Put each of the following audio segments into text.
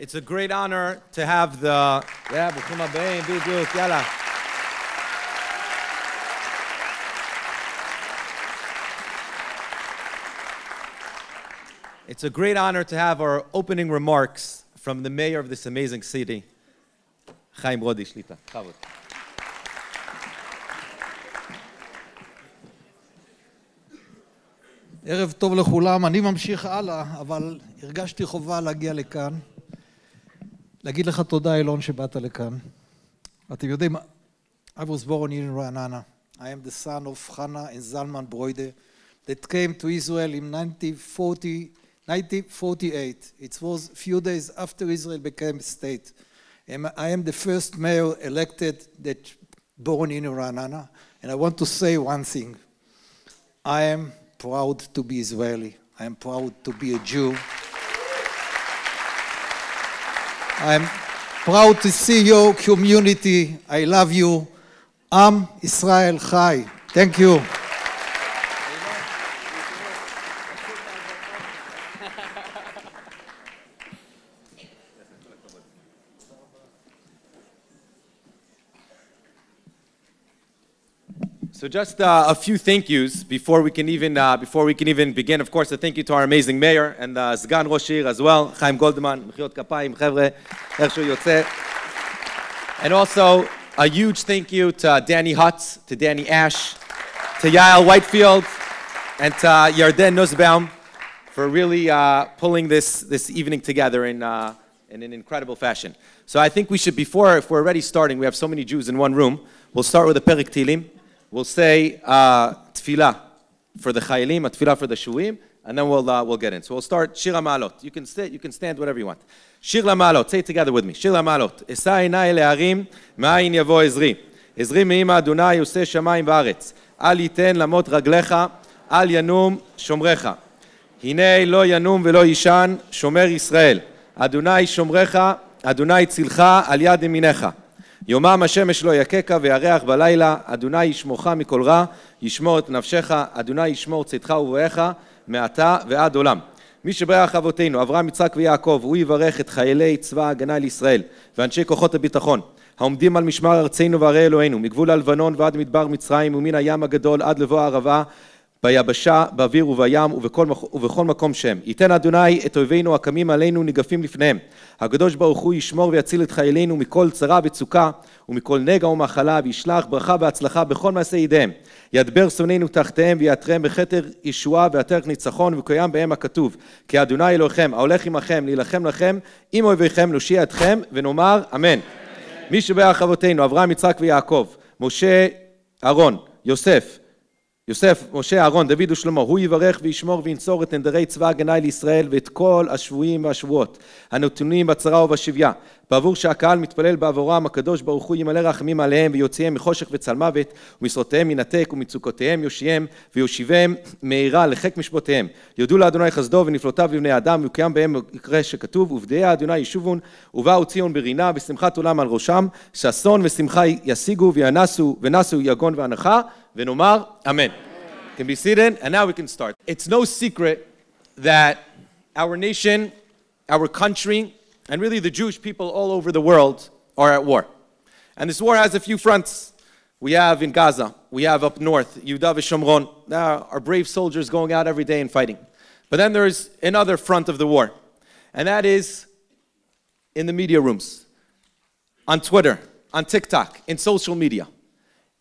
It's a great honor to have the... ברוכים הבאים, בדיוק, יאללה. It's a great honor to have our opening remarks from the mayor of this amazing city, Chaim Brody Shlita. ערב טוב לכולם, אני ממשיך הלאה, אבל הרגשתי חובה להגיע לכאן. להגיד לך תודה, אילון, שבאת לכאן. אתם יודעים, I was born in Ra'anana. I am the son of Hannah and Zalman Broide that came to Israel in 1948. It was a few days after Israel became a state. I am the first mayor elected that born in Ra'anana. And I want to say one thing. I am proud to be Israeli. I am proud to be a Jew. I am proud to see your community. I love you. Am Israel Chai. Thank you. So just a few thank yous before we can even begin. Of course, a thank you to our amazing mayor and Sgan Rosh Ha'ir as well, Chaim Goldman, Mechiot Kapayim, Chevre, Ershu Yotze. And also a huge thank you to Danny Hutz, to Danny Ash, to Yael Whitefield, and to Yarden Nussbaum for really pulling this evening together in an incredible fashion. So I think we should, if we're already starting, we have so many Jews in one room, we'll start with a Perik Tilim. We'll say tefillah for the chayalim, a tefillah for the shuim, and then we'll get in. So we'll start Shir HaMa'alot. You can sit, you can stand, whatever you want. Shir HaMa'alot. Say it together with me. Shir HaMa'alot. Esa einai le'arim, ma'ayin yavo ezri. Ezri me'ima Adonai yoseh shamayim va'aretz. Al yiten lamot raglecha, al yanum shomrecha. Hinei lo yanum velo yishan, shomer Yisrael. Adonai shomrecha, Adonai tzilcha, al yad yeminecha. יומם השמש לא יקקה וירח בלילה, אדוני ישמורך מכל רע, ישמור את נפשך, אדוני ישמור צאתך ובואך, מעתה ועד עולם. מי שברך אבותינו, אברהם, יצחק ויעקב, הוא יברך את חיילי צבא ההגנה לישראל, ואנשי כוחות הביטחון, העומדים על משמר ארצנו וערי אלוהינו, מגבול הלבנון ועד מדבר מצרים, ומן הים הגדול עד לבוא הערבה, ביבשה, באוויר ובים ובכל מקום שם. ייתן אדוני את אויבינו הקמים עלינו ניגפים לפניהם. הקדוש ברוך הוא ישמור ויציל את חיילינו מכל צרה וצוקה ומכל נגע ומחלה, וישלח ברכה והצלחה בכל מעשה ידיהם. ידבר שונאינו תחתיהם ויעטרם בכתר ישועה ועטרת ניצחון, וקוים בהם הכתוב, כי אדוני אלוהיכם ההולך עמכם להילחם לכם עם אויביכם להושיע אתכם, ונאמר אמן. מי שברך אבותינו, אברהם, יצחק ויעקב, משה, אהרון, יוסף, משה, אהרון, דוד ושלמה, הוא יברך וישמור וינצור את נדרי צבא הגנה לישראל ואת כל השבויים והשבועות הנתונים בצרה ובשביה. בעבור שהקהל מתפלל בעבורם, הקדוש ברוך הוא ימלא רחמים עליהם ויוציאם מחושך וצל מוות, ומשרותיהם ינתק ומצוקותיהם יושיעם ויושיבם מהרה לחיק משפוטיהם. יודו לאדוני חסדו ונפלותיו לבני האדם, וקיים בהם מקרה שכתוב, ובדעי אדוני ישובון ובאו ציון ברינה ושמחת עולם על ראשם, ששון ושמחה ישיגו ונסו יגון והנחה, ונאמר אמן. Can be seated, and now we can start. It's no secret that our nation, our country, and really the Jewish people all over the world are at war. And this war has a few fronts. We have in Gaza, we have up north, Yehuda v'Shomron. There are brave soldiers going out every day and fighting. But then there's another front of the war, and that is in the media rooms, on Twitter, on TikTok, in social media.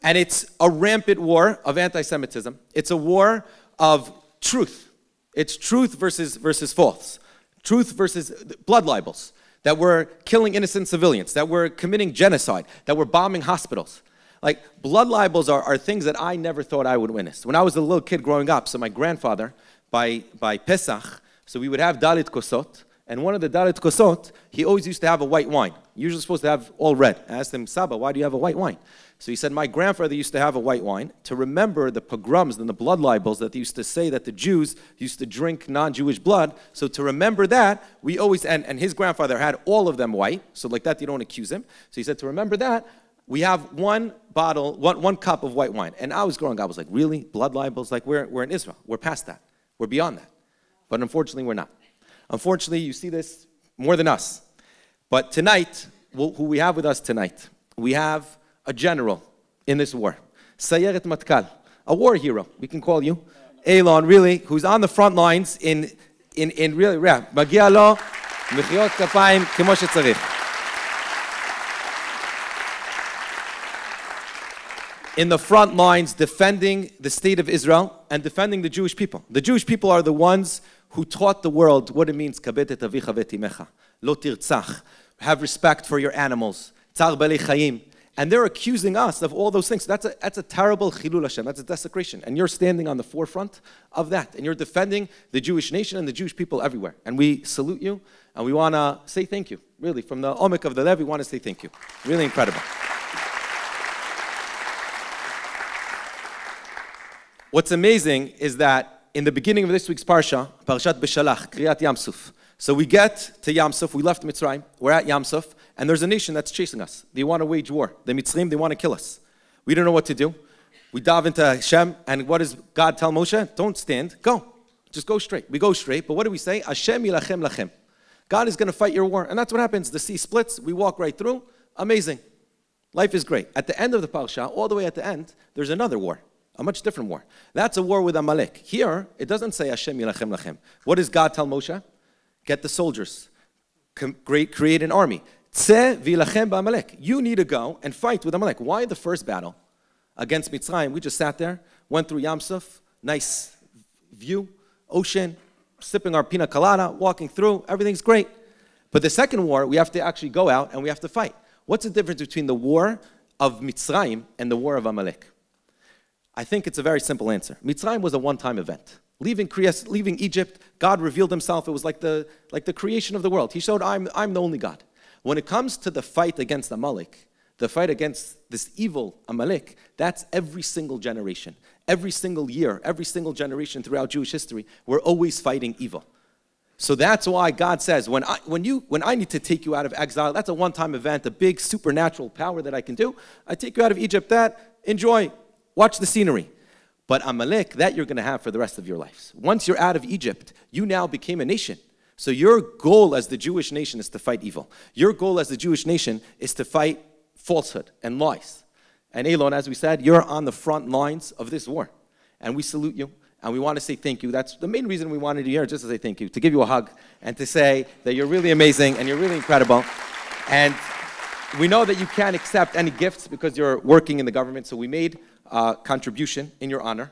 And it's a rampant war of anti-Semitism. It's a war of truth. It's truth versus false. Truth versus blood libels. That we're killing innocent civilians. That we're committing genocide. That we're bombing hospitals. Like, blood libels are things that I never thought I would witness. When I was a little kid growing up, so my grandfather, by Pesach, so we would have Dalit Kosot. And one of the Dalit Kosot, he always used to have a white wine. Usually supposed to have all red. I asked him, Saba, why do you have a white wine? So he said, my grandfather used to have a white wine to remember the pogroms and the blood libels that they used to say that the Jews used to drink non-Jewish blood. So to remember that, we always, and his grandfather had all of them white, so like that you don't accuse him. So he said, to remember that, we have one bottle, one cup of white wine. And I was growing up, I was like, really? Blood libels? Like, we're in Israel. We're past that. We're beyond that. But unfortunately, we're not. Unfortunately, you see this more than us. But tonight, who we have with us tonight, we have a general in this war, Sayeret Matkal, a war hero, we can call you, Eylon, really, who's on the front lines in really, yeah, מגיע לו מחיאות כפיים כמו שצריך. In the front lines, defending the state of Israel and defending the Jewish people. The Jewish people are the ones who taught the world what it means, kabet et avicha v'et imecha, lo tirtzach, have respect for your animals, tzar b'alei chayim. And they're accusing us of all those things. That's a terrible chilul Hashem. That's a desecration. And you're standing on the forefront of that. And you're defending the Jewish nation and the Jewish people everywhere. And we salute you. And we want to say thank you. Really, from the omek of the lev, we want to say thank you. Really incredible. What's amazing is that in the beginning of this week's Parsha, Parashat Beshalach, Kriyat Yam Suf. So we get to Yam Suf, we left Mitzrayim, we're at Yam Suf, and there's a nation that's chasing us. They want to wage war. The Mitzrayim, they want to kill us. We don't know what to do. We dive into Hashem, and what does God tell Moshe? Don't stand, go. Just go straight. We go straight, but what do we say? Hashem yilachem lachem. God is going to fight your war, and that's what happens. The sea splits, we walk right through. Amazing. Life is great. At the end of the Parsha, all the way at the end, there's another war. A much different war. That's a war with Amalek. Here, it doesn't say Hashem yilachem lachem. What does God tell Moshe? Get the soldiers. Create an army. Tzeh v'ilachem ba'Amalek. You need to go and fight with Amalek. Why the first battle against Mitzrayim? We just sat there, went through Yam Suf, nice view, ocean, sipping our pina colada, walking through, everything's great. But the second war, we have to actually go out and we have to fight. What's the difference between the war of Mitzrayim and the war of Amalek? I think it's a very simple answer. Mitzrayim was a one-time event. Leaving Egypt, God revealed himself. It was like the creation of the world. He showed, I'm the only God. When it comes to the fight against Amalek, the fight against this evil Amalek, that's every single generation. Every single year, every single generation throughout Jewish history, we're always fighting evil. So that's why God says, when I need to take you out of exile, that's a one-time event, a big supernatural power that I can do. I take you out of Egypt, enjoy. Watch the scenery. But Amalek, that you're going to have for the rest of your lives. Once you're out of Egypt, you now became a nation. So your goal as the Jewish nation is to fight evil. Your goal as the Jewish nation is to fight falsehood and lies. And Eylon, as we said, you're on the front lines of this war. And we salute you, and we want to say thank you. That's the main reason we wanted you here, just to say thank you, to give you a hug, and to say that you're really amazing, and you're really incredible. And we know that you can't accept any gifts because you're working in the government, so we made contribution in your honor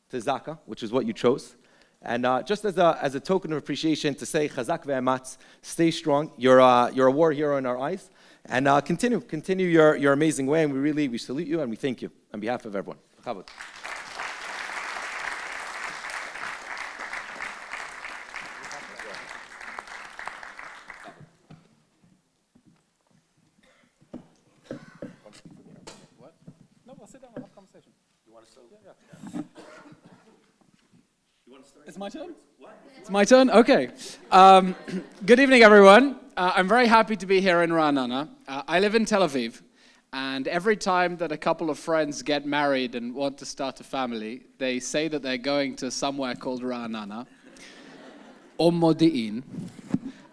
to Zaka, which is what you chose. And just as a token of appreciation to say, Chazak ve'ematz, stay strong. You're a war hero in our eyes. And continue your amazing way. And we salute you and we thank you on behalf of everyone. Chavod. It's my turn? What? It's my turn? Okay. Good evening, everyone. I'm very happy to be here in Ra'anana. I live in Tel Aviv, and every time that a couple of friends get married and want to start a family, they say that they're going to somewhere called Ra'anana or Modi'in,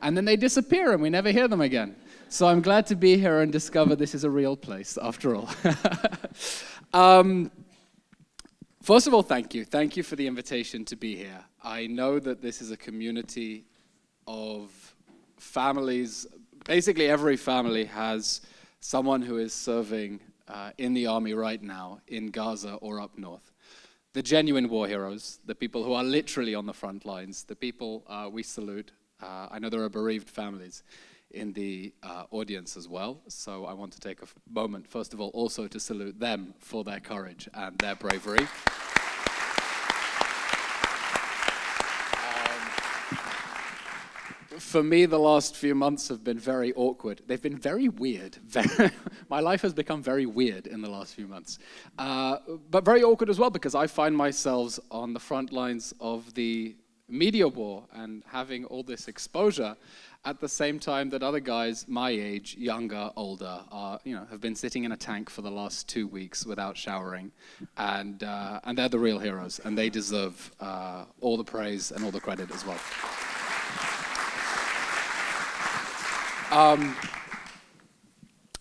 and then they disappear and we never hear them again. So I'm glad to be here and discover this is a real place, after all. First of all, thank you. Thank you for the invitation to be here. I know that this is a community of families. Basically, every family has someone who is serving in the army right now in Gaza or up north. The genuine war heroes, the people who are literally on the front lines, the people we salute. I know there are bereaved families in the audience as well, so I want to take a moment, first of all, also to salute them for their courage and their bravery. For me, the last few months have been very awkward. They've been very weird. My life has become very weird in the last few months. But very awkward as well, because I find myself on the front lines of the media war and having all this exposure at the same time that other guys my age, younger, older, have been sitting in a tank for the last 2 weeks without showering, and they're the real heroes, and they deserve all the praise and all the credit as well.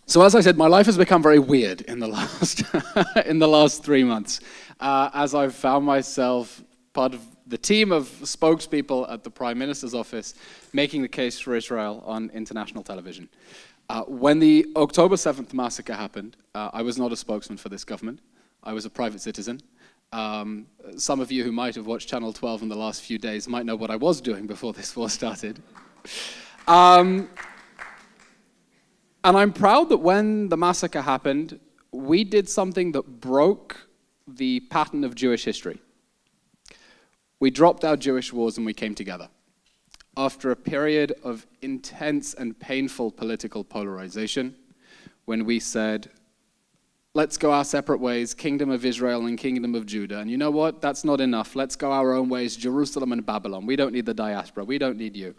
So as I said, my life has become very weird in the last in the last 3 months, as I've found myself part of the team of spokespeople at the Prime Minister's office making the case for Israel on international television. When the October 7th massacre happened, I was not a spokesman for this government. I was a private citizen. Some of you who might have watched Channel 12 in the last few days might know what I was doing before this war started. And I'm proud that when the massacre happened, we did something that broke the pattern of Jewish history. We dropped our Jewish wars and we came together. After a period of intense and painful political polarization, when we said, let's go our separate ways, Kingdom of Israel and Kingdom of Judah. And you know what? That's not enough. Let's go our own ways, Jerusalem and Babylon. We don't need the diaspora. We don't need you.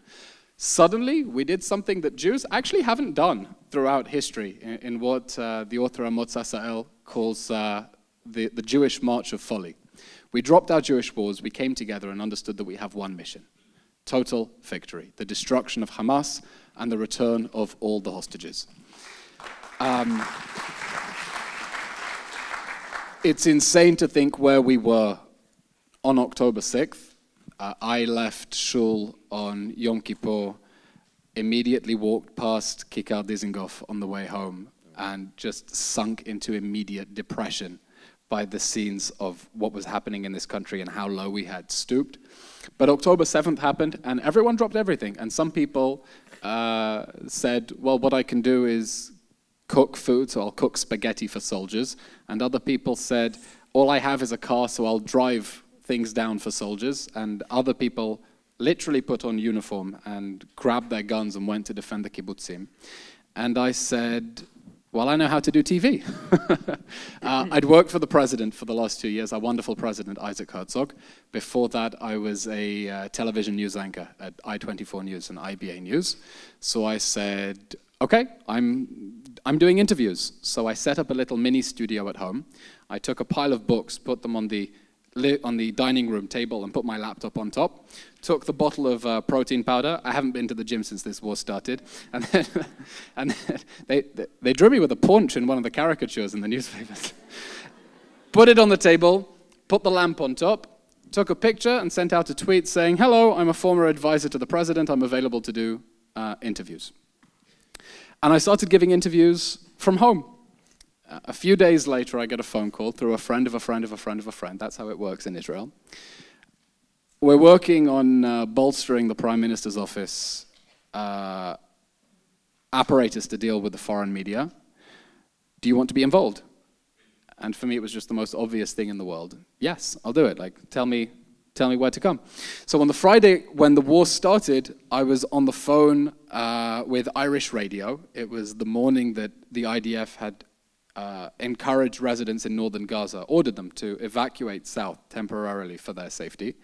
Suddenly, we did something that Jews actually haven't done throughout history in what the author Amos Asael calls the Jewish March of Folly. We dropped our Jewish wars, we came together and understood that we have one mission: total victory, the destruction of Hamas and the return of all the hostages. It's insane to think where we were on October 6th. I left Shul on Yom Kippur, immediately walked past Kikar Dizengoff on the way home, and just sunk into immediate depression by the scenes of what was happening in this country and how low we had stooped. But October 7th happened, and everyone dropped everything. And some people said, well, what I can do is cook food, so I'll cook spaghetti for soldiers. And other people said, all I have is a car, so I'll drive things down for soldiers. And other people literally put on uniform and grabbed their guns and went to defend the kibbutzim. And I said, well, I know how to do TV. I'd worked for the president for the last 2 years, our wonderful president, Isaac Herzog. Before that, I was a television news anchor at I24 News and IBA News. So I said, okay, I'm doing interviews. So I set up a little mini studio at home. I took a pile of books, put them on the dining room table and put my laptop on top. Took the bottle of protein powder. I haven't been to the gym since this war started. And then they drew me with a paunch in one of the caricatures in the newspapers. Put it on the table, put the lamp on top, took a picture and sent out a tweet saying, hello, I'm a former advisor to the president. I'm available to do interviews. And I started giving interviews from home. A few days later, I get a phone call through a friend of a friend of a friend of a friend. That's how it works in Israel. We're working on bolstering the Prime Minister's office apparatus to deal with the foreign media. Do you want to be involved? And for me, it was just the most obvious thing in the world. Yes, I'll do it. Like, tell me where to come. So on the Friday when the war started, I was on the phone with Irish radio. It was the morning that the IDF had encouraged residents in northern Gaza, ordered them to evacuate south temporarily for their safety.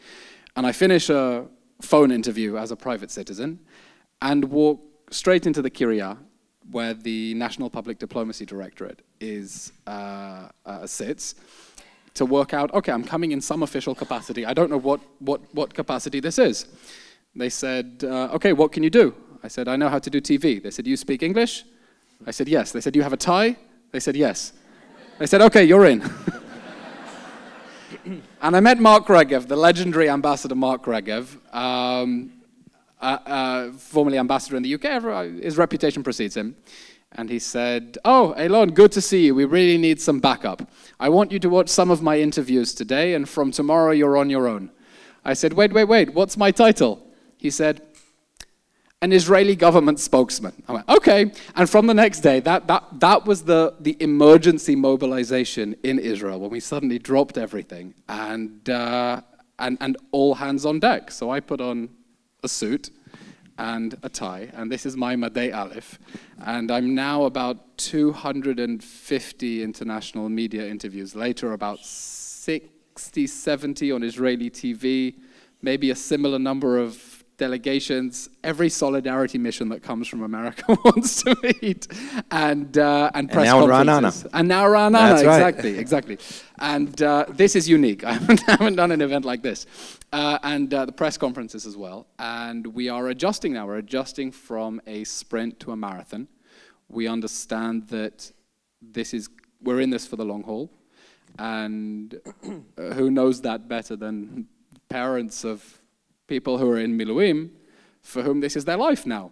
And I finish a phone interview as a private citizen and walk straight into the Kiryat, where the National Public Diplomacy Directorate sits, to work out, okay, I'm coming in some official capacity. I don't know what capacity this is. They said, okay, what can you do? I said, I know how to do TV. They said, you speak English? I said, yes. They said, you have a tie? They said, yes. They said, okay, you're in. And I met Mark Regev, the legendary ambassador Mark Regev, formerly ambassador in the UK. His reputation precedes him. And he said, oh, Eylon, good to see you. We really need some backup. I want you to watch some of my interviews today, and from tomorrow you're on your own. I said, wait, what's my title? He said, an Israeli government spokesman. I went, okay. And from the next day, that was the emergency mobilization in Israel, when we suddenly dropped everything and all hands on deck. So I put on a suit and a tie, and this is my Madei Aleph. And I'm now about 250 international media interviews later, about 60, 70 on Israeli TV, maybe a similar number of delegations, every solidarity mission that comes from America wants to meet, and press now conferences. Ra'anana. And now Ra'anana, That's right. exactly. And this is unique. I haven't done an event like this. And the press conferences as well. And we are adjusting now. We're adjusting from a sprint to a marathon. We understand that we're in this for the long haul. And who knows that better than parents of people who are in Miluim, for whom this is their life now,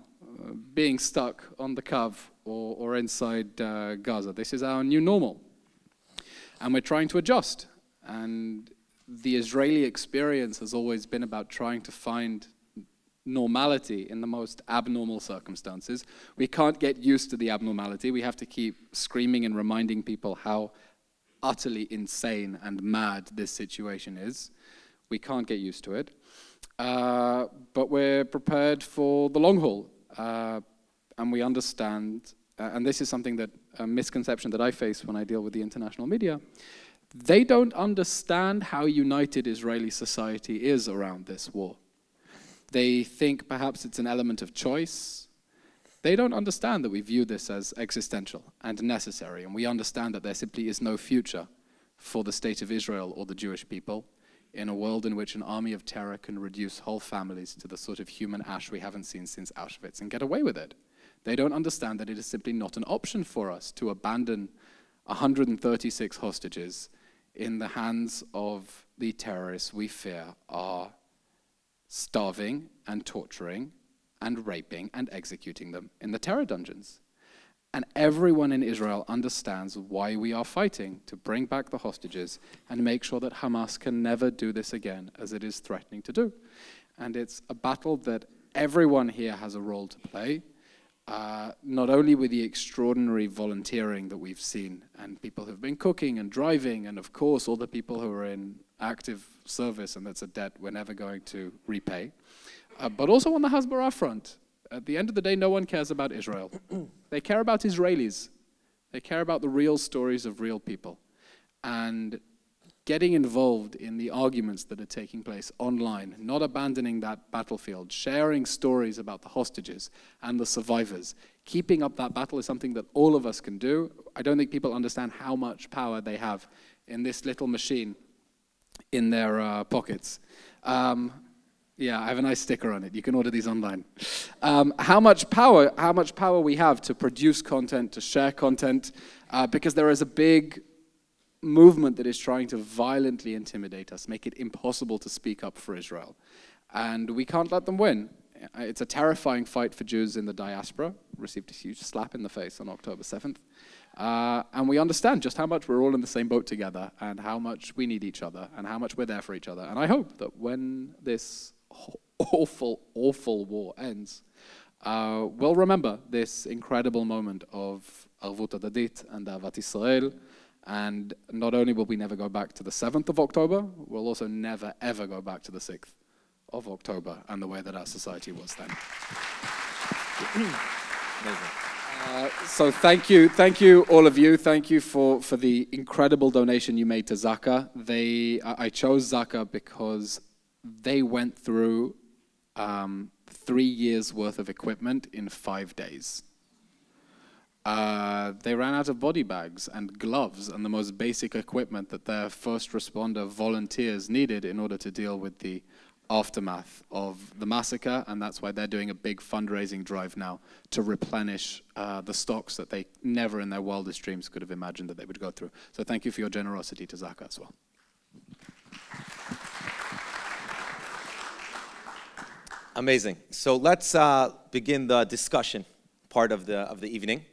being stuck on the Kav or inside Gaza. This is our new normal. And we're trying to adjust. And the Israeli experience has always been about trying to find normality in the most abnormal circumstances. We can't get used to the abnormality. We have to keep screaming and reminding people how utterly insane and mad this situation is. We can't get used to it. But we're prepared for the long haul. And we understand, and this is something that, a misconception that I face when I deal with the international media, they don't understand how united Israeli society is around this war. They think perhaps it's an element of choice. They don't understand that we view this as existential and necessary, and we understand that there simply is no future for the state of Israel or the Jewish people in a world in which an army of terror can reduce whole families to the sort of human ash we haven't seen since Auschwitz and get away with it. They don't understand that it is simply not an option for us to abandon 136 hostages in the hands of the terrorists we fear are starving and torturing and raping and executing them in the terror dungeons. And everyone in Israel understands why we are fighting to bring back the hostages and make sure that Hamas can never do this again, as it is threatening to do. And it's a battle that everyone here has a role to play, not only with the extraordinary volunteering that we've seen, and people who've been cooking and driving, and of course all the people who are in active service, and that's a debt we're never going to repay, but also on the Hasbara front. At the end of the day, no one cares about Israel. They care about Israelis. They care about the real stories of real people. And getting involved in the arguments that are taking place online, not abandoning that battlefield, sharing stories about the hostages and the survivors, keeping up that battle is something that all of us can do. I don't think people understand how much power they have in this little machine in their pockets. Yeah, I have a nice sticker on it. You can order these online. How much power we have to produce content, to share content, because there is a big movement that is trying to violently intimidate us, make it impossible to speak up for Israel. And we can't let them win. It's a terrifying fight for Jews in the diaspora. Received a huge slap in the face on October 7th. And we understand just how much we're all in the same boat together, and how much we need each other, and how much we're there for each other. And I hope that when this awful, awful war ends, we'll remember this incredible moment of Arvut Adadit and Ahavat Israel. And not only will we never go back to the 7th of October, we'll also never, ever go back to the 6th of October and the way that our society was then. So thank you, all of you. Thank you for the incredible donation you made to Zaka. I chose Zaka because they went through 3 years worth of equipment in 5 days. They ran out of body bags and gloves and the most basic equipment that their first responder volunteers needed in order to deal with the aftermath of the massacre, and that's why they're doing a big fundraising drive now to replenish the stocks that they never in their wildest dreams could have imagined that they would go through. So thank you for your generosity to Zaka as well. Amazing. So let's begin the discussion part of the evening.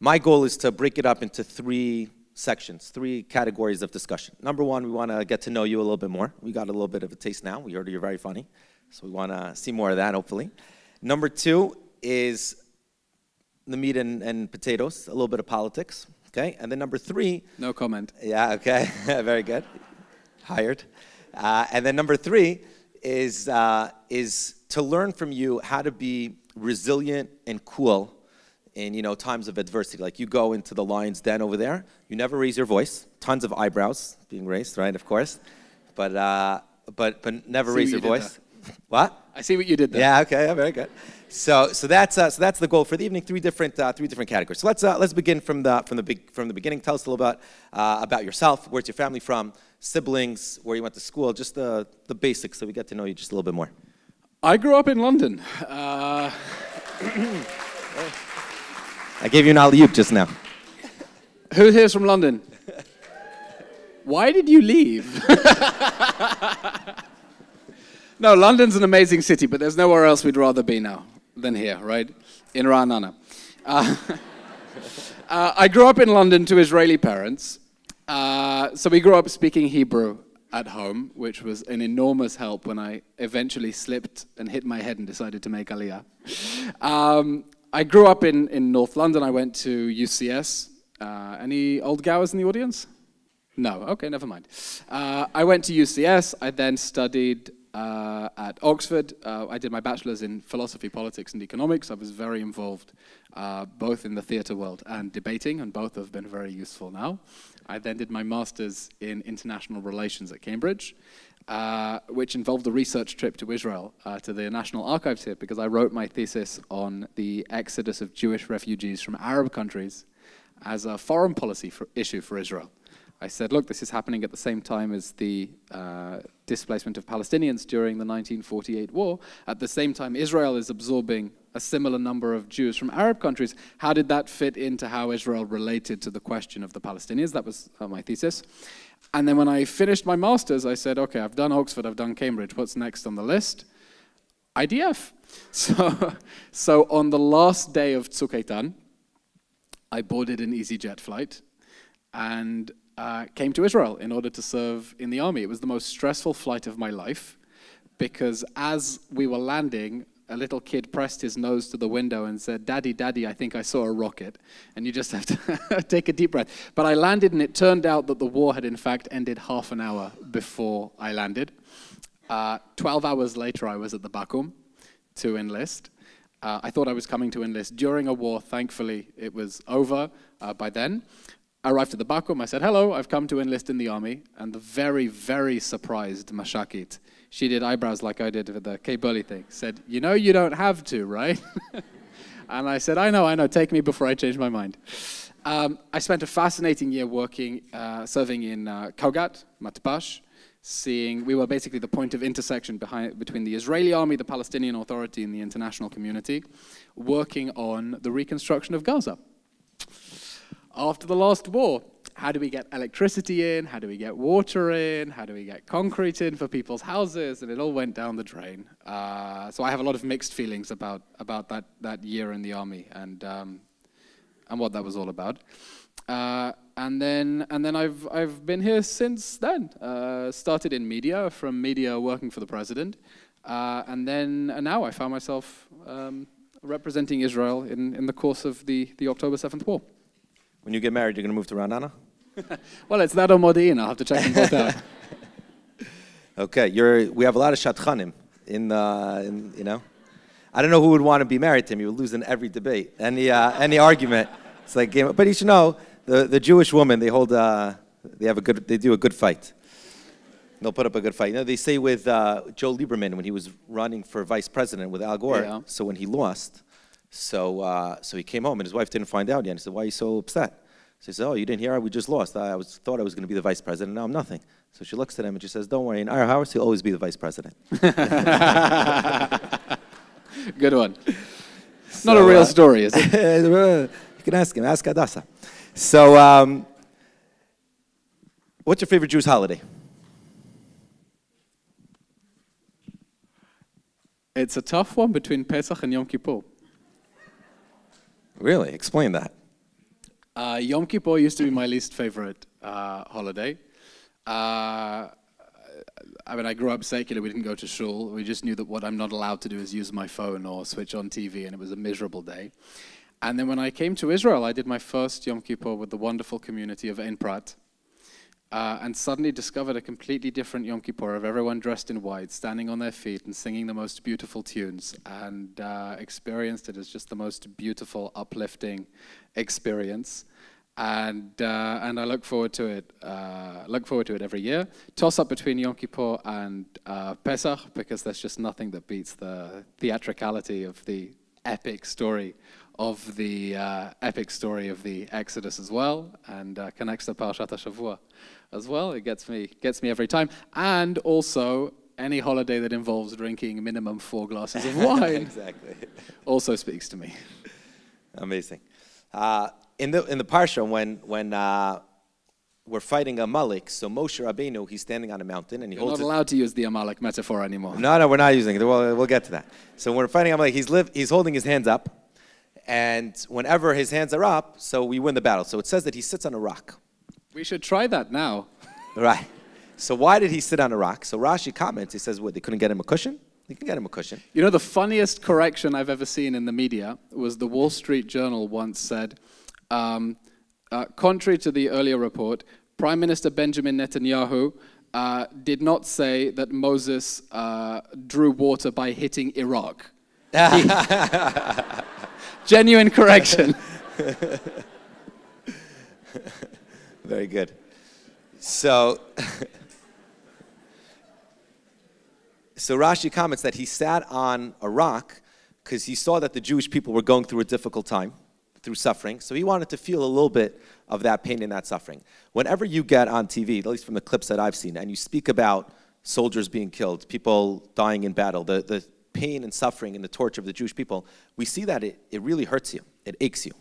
My goal is to break it up into 3 sections, 3 categories of discussion. Number 1, we want to get to know you a little bit more. We got a little bit of a taste now. We heard you're very funny. So we want to see more of that, hopefully. Number 2 is the meat and potatoes, a little bit of politics. Okay? And then number 3... No comment. Yeah, okay. Very good. Hired. And then number 3 is to learn from you how to be resilient and cool in, times of adversity. Like you go into the lion's den over there, you never raise your voice. Tons of eyebrows being raised, right? Of course, but never raise your voice. What? I see what you did there. Yeah, okay, yeah, very good. So that's the goal for the evening. Three different categories. So let's begin from the beginning. Tell us a little about yourself. Where's your family from? Siblings? Where you went to school? Just the basics, so we get to know you just a little bit more. I grew up in London. I gave you an alley-oop just now. Who here's from London? Why did you leave? No, London's an amazing city, but there's nowhere else we'd rather be now than here, right? In Ra'anana. I grew up in London to Israeli parents. So we grew up speaking Hebrew at home, which was an enormous help when I eventually slipped and hit my head and decided to make Aliyah. I grew up in North London. I went to UCS. Any old gowers in the audience? No, okay, never mind. I went to UCS. I then studied at Oxford. I did my bachelor's in philosophy, politics, and economics. I was very involved both in the theatre world and debating, and both have been very useful now. I then did my master's in international relations at Cambridge, which involved a research trip to Israel, to the National Archives here, because I wrote my thesis on the exodus of Jewish refugees from Arab countries as a foreign policy issue for Israel. I said, look, this is happening at the same time as the displacement of Palestinians during the 1948 war. At the same time, Israel is absorbing a similar number of Jews from Arab countries. How did that fit into how Israel related to the question of the Palestinians? That was my thesis. And then when I finished my master's, I said, okay, I've done Oxford, I've done Cambridge. What's next on the list? IDF. So on the last day of Tzuk Eitan, I boarded an EasyJet flight and came to Israel in order to serve in the army. It was the most stressful flight of my life because as we were landing, a little kid pressed his nose to the window and said, "Daddy, Daddy, I think I saw a rocket." And you just have to take a deep breath. But I landed, and it turned out that the war had in fact ended half an hour before I landed. 12 hours later, I was at the Bakum to enlist. I thought I was coming to enlist during a war. Thankfully, it was over by then. I arrived at the Bakum. I said, "Hello, I've come to enlist in the army." And the very, very surprised Mashakit, she did eyebrows like I did with the K. Burley thing, said, "You know you don't have to, right?" And I said, I know, take me before I change my mind. I spent a fascinating year working, serving in Kogat, Matpash, we were basically the point of intersection between the Israeli army, the Palestinian Authority, and the international community, working on the reconstruction of Gaza. After the last war, how do we get electricity in? How do we get water in? How do we get concrete in for people's houses? And it all went down the drain. So I have a lot of mixed feelings about that year in the army and what that was all about. And then I've been here since then. Started in media, from media working for the president, and now I found myself representing Israel in the course of the October 7th war. When you get married, you're going to move to Ra'anana? Well, it's that or Modi'in. I'll have to check them both out. Okay, we have a lot of shatchanim in you know. I don't know who would want to be married to him. You would lose in every debate, any argument. It's like, but you should know the Jewish woman. They do a good fight. They'll put up a good fight. You know, they say with Joe Lieberman when he was running for vice president with Al Gore. Yeah. So when he lost, so he came home and his wife didn't find out yet. And he said, "Why are you so upset?" So he said, "Oh, you didn't hear? We just lost. Thought I was going to be the vice president. Now I'm nothing." So she looks at him and she says, "Don't worry. In our house, he'll always be the vice president." Good one. So, not a real story, is it? You can ask him. Ask Hadassah. So, what's your favorite Jewish holiday? It's a tough one between Pesach and Yom Kippur. Really? Explain that. Yom Kippur used to be my least favorite holiday. I mean, I grew up secular. We didn't go to shul. We just knew that what I'm not allowed to do is use my phone or switch on TV, and it was a miserable day. And then when I came to Israel, I did my first Yom Kippur with the wonderful community of Ein Prat, and suddenly discovered a completely different Yom Kippur of everyone dressed in white, standing on their feet and singing the most beautiful tunes, and experienced it as just the most beautiful, uplifting experience. and I look forward to it. Look forward to it every year. Toss up between Yom Kippur and Pesach, because there's just nothing that beats the theatricality of the epic story of the Exodus as well, and connects to Parashat HaShavua as well. It gets me every time, and also any holiday that involves drinking minimum 4 glasses of wine. Exactly. Also speaks to me. Amazing. In the parsha, when we're fighting Amalek, so Moshe Rabbeinu, he's standing on a mountain and he holds. You're not allowed to use the Amalek metaphor anymore. No, we're not using it. We'll get to that. So when we're fighting Amalek, he's holding his hands up, and whenever his hands are up, so we win the battle. So it says that he sits on a rock. We should try that now. Right. So why did he sit on a rock? So Rashi comments. He says, "What? They couldn't get him a cushion? They can get him a cushion." You know, the funniest correction I've ever seen in the media was the Wall Street Journal once said, contrary to the earlier report, Prime Minister Benjamin Netanyahu did not say that Moses drew water by hitting Iraq. Genuine correction. Very good. So, so Rashi comments that he sat on a rock because he saw that the Jewish people were going through a difficult time, through suffering. So he wanted to feel a little bit of that pain and that suffering. Whenever you get on TV, at least from the clips that I've seen, and you speak about soldiers being killed, people dying in battle, the pain and suffering and the torture of the Jewish people, we see that it really hurts you. It aches you.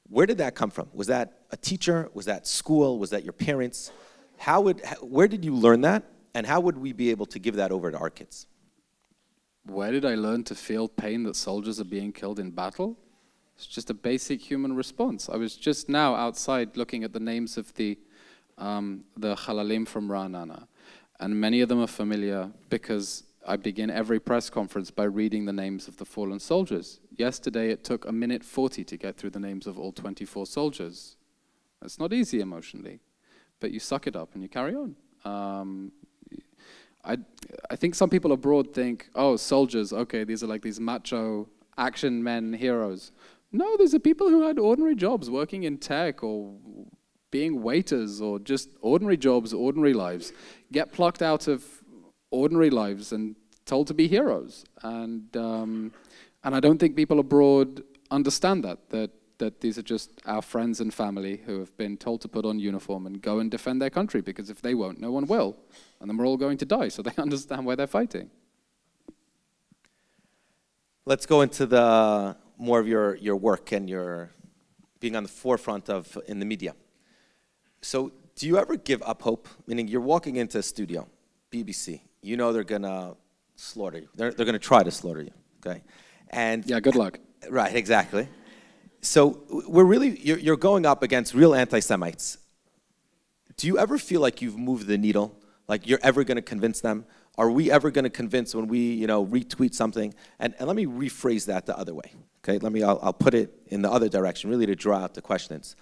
Where did that come from? Was that a teacher? Was that school? Was that your parents? Where did you learn that? And how would we be able to give that over to our kids? Where did I learn to feel pain that soldiers are being killed in battle? It's just a basic human response. I was just now outside looking at the names of the Chalalim from Ra'anana. And many of them are familiar because I begin every press conference by reading the names of the fallen soldiers. Yesterday, it took 1:40 to get through the names of all 24 soldiers. It's not easy emotionally, but you suck it up and you carry on. I think some people abroad think, oh, soldiers, okay, these are like these macho action men heroes. No, these are people who had ordinary jobs, working in tech or being waiters or just ordinary jobs, ordinary lives, get plucked out of ordinary lives and told to be heroes. And I don't think people abroad understand that these are just our friends and family who have been told to put on uniform and go and defend their country, because if they won't, no one will. And then we're all going to die, so they understand why they're fighting. Let's go into more of your work and your being on the forefront of in the media. So do you ever give up hope? Meaning you're walking into a studio, BBC, you know they're going to slaughter you. They're going to try to slaughter you, okay? And yeah, good luck. Right, exactly. So you're going up against real anti-Semites. Do you ever feel like you've moved the needle? Like you're ever going to convince them? Are we ever going to convince when we, retweet something? And let me rephrase that the other way, okay? I'll put it in the other direction, really to draw out the questions.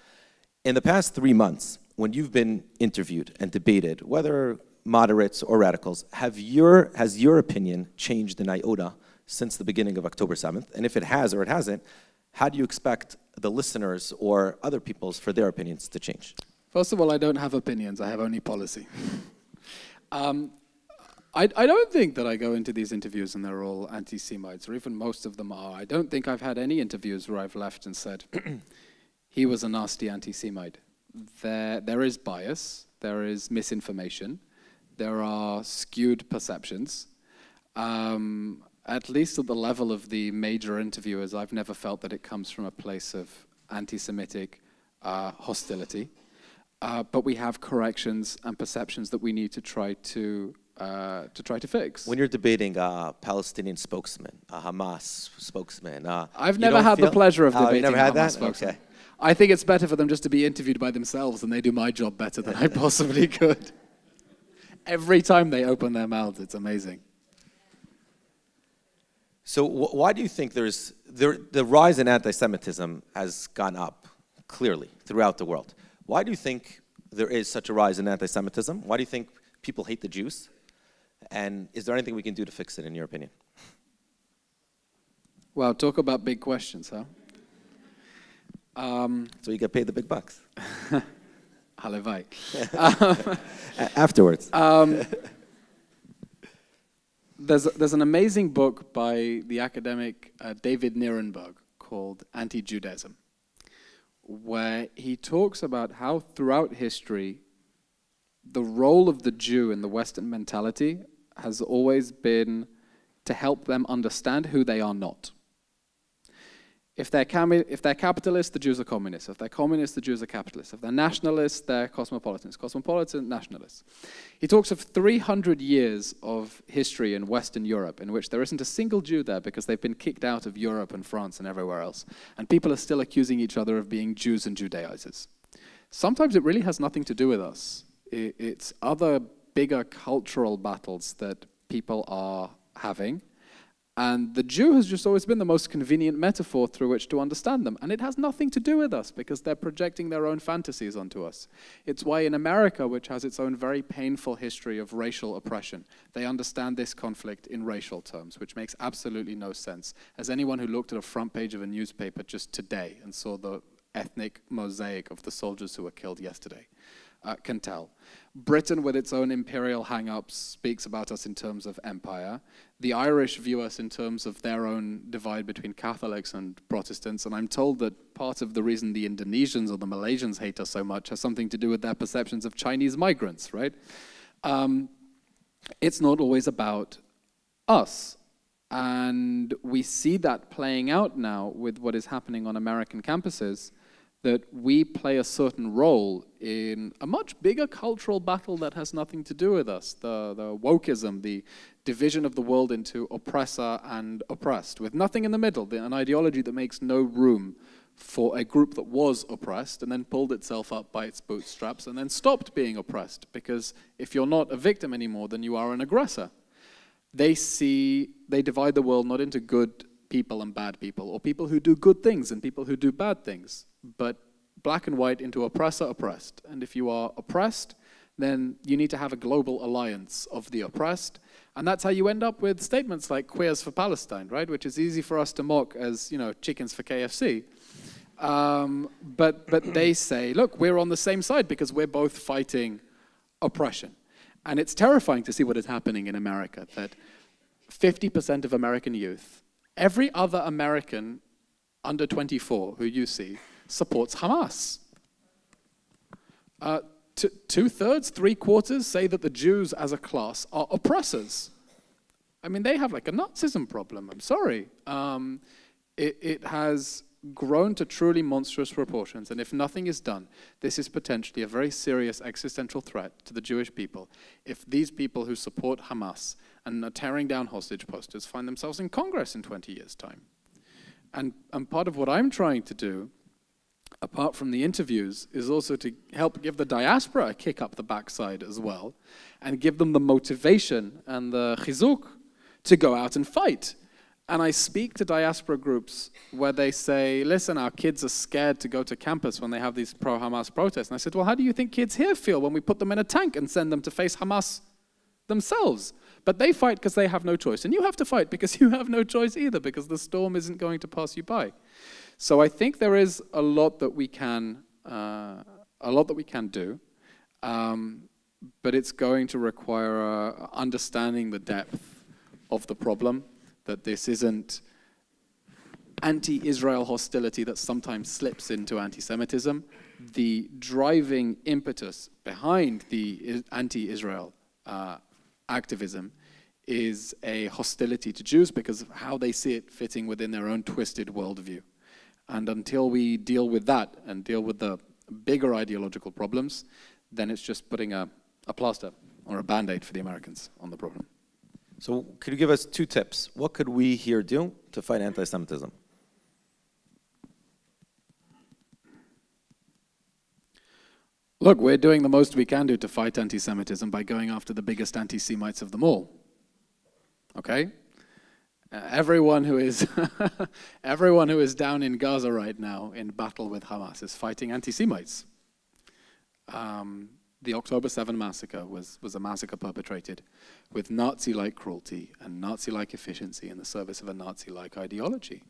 In the past 3 months, when you've been interviewed and debated, whether moderates or radicals, has your opinion changed in iota since the beginning of October 7th? And if it has or it hasn't, how do you expect the listeners or other people's for their opinions to change? First of all, I don't have opinions. I have only policy. I don't think that I go into these interviews and they're all anti-Semites, or even most of them are. I don't think I've had any interviews where I've left and said, he was a nasty anti-Semite. There is bias, there is misinformation, there are skewed perceptions. At least at the level of the major interviewers, I've never felt that it comes from a place of anti-Semitic hostility. But we have corrections and perceptions that we need to try to fix. When you're debating a Palestinian spokesman, a Hamas spokesman, I've never had the pleasure of debating never had a Hamas that? spokesman. Okay. I think it's better for them just to be interviewed by themselves, and they do my job better than I possibly could. Every time they open their mouths, it's amazing. So why do you think the rise in anti-Semitism has gone up clearly throughout the world? Why do you think there is such a rise in anti-Semitism? Why do you think people hate the Jews? And is there anything we can do to fix it, in your opinion? Wow, talk about big questions, huh? So you get paid the big bucks. Halevai. Afterwards. There's an amazing book by the academic David Nirenberg called Anti-Judaism, where he talks about how throughout history the role of the Jew in the Western mentality has always been to help them understand who they are not. If they're capitalists, the Jews are communists. If they're communists, the Jews are capitalists. If they're nationalists, they're cosmopolitans. Cosmopolitan, nationalists. He talks of 300 years of history in Western Europe in which there isn't a single Jew there because they've been kicked out of Europe and France and everywhere else. And people are still accusing each other of being Jews and Judaizers. Sometimes it really has nothing to do with us. It's other bigger cultural battles that people are having. And the Jew has just always been the most convenient metaphor through which to understand them. And it has nothing to do with us because they're projecting their own fantasies onto us. It's why in America, which has its own very painful history of racial oppression, they understand this conflict in racial terms, which makes absolutely no sense. As anyone who looked at a front page of a newspaper just today and saw the ethnic mosaic of the soldiers who were killed yesterday can tell. Britain, with its own imperial hang-ups, speaks about us in terms of empire. The Irish view us in terms of their own divide between Catholics and Protestants, and I'm told that part of the reason the Indonesians or the Malaysians hate us so much has something to do with their perceptions of Chinese migrants, right? It's not always about us. And we see that playing out now with what is happening on American campuses, that we play a certain role in a much bigger cultural battle that has nothing to do with us. The wokeism, the division of the world into oppressor and oppressed, with nothing in the middle, an ideology that makes no room for a group that was oppressed and then pulled itself up by its bootstraps and then stopped being oppressed, because if you're not a victim anymore, then you are an aggressor. They divide the world not into good people and bad people, or people who do good things and people who do bad things, but black and white into oppressor, oppressed. And if you are oppressed, then you need to have a global alliance of the oppressed. And that's how you end up with statements like queers for Palestine, right? Which is easy for us to mock as, you know, chickens for KFC. But they say, look, we're on the same side because we're both fighting oppression. And it's terrifying to see what is happening in America, that 50% of American youth, every other American under 24 who you see, supports Hamas. Two-thirds, three-quarters say that the Jews as a class are oppressors. I mean, they have like a Nazism problem, I'm sorry. It has grown to truly monstrous proportions, and if nothing is done, this is potentially a very serious existential threat to the Jewish people. If these people who support Hamas and are tearing down hostage posters find themselves in Congress in 20 years' time. And part of what I'm trying to do, apart from the interviews, is also to help give the diaspora a kick up the backside as well, and give them the motivation and the chizuk to go out and fight. And I speak to diaspora groups where they say, listen, our kids are scared to go to campus when they have these pro-Hamas protests. And I said, well, how do you think kids here feel when we put them in a tank and send them to face Hamas themselves? But they fight because they have no choice. And you have to fight because you have no choice either, because the storm isn't going to pass you by. So I think there is a lot that we can do, but it's going to require understanding the depth of the problem, that this isn't anti-Israel hostility that sometimes slips into anti-Semitism. The driving impetus behind the anti-Israel activism is a hostility to Jews because of how they see it fitting within their own twisted worldview. And until we deal with that and deal with the bigger ideological problems, then it's just putting a plaster or a Band-Aid for the Americans on the problem. So could you give us 2 tips? What could we here do to fight anti-Semitism? Look, we're doing the most we can do to fight anti-Semitism by going after the biggest anti-Semites of them all. Okay? Everyone who is down in Gaza right now in battle with Hamas is fighting anti-Semites. The October 7 massacre was a massacre perpetrated with Nazi-like cruelty and Nazi-like efficiency in the service of a Nazi-like ideology.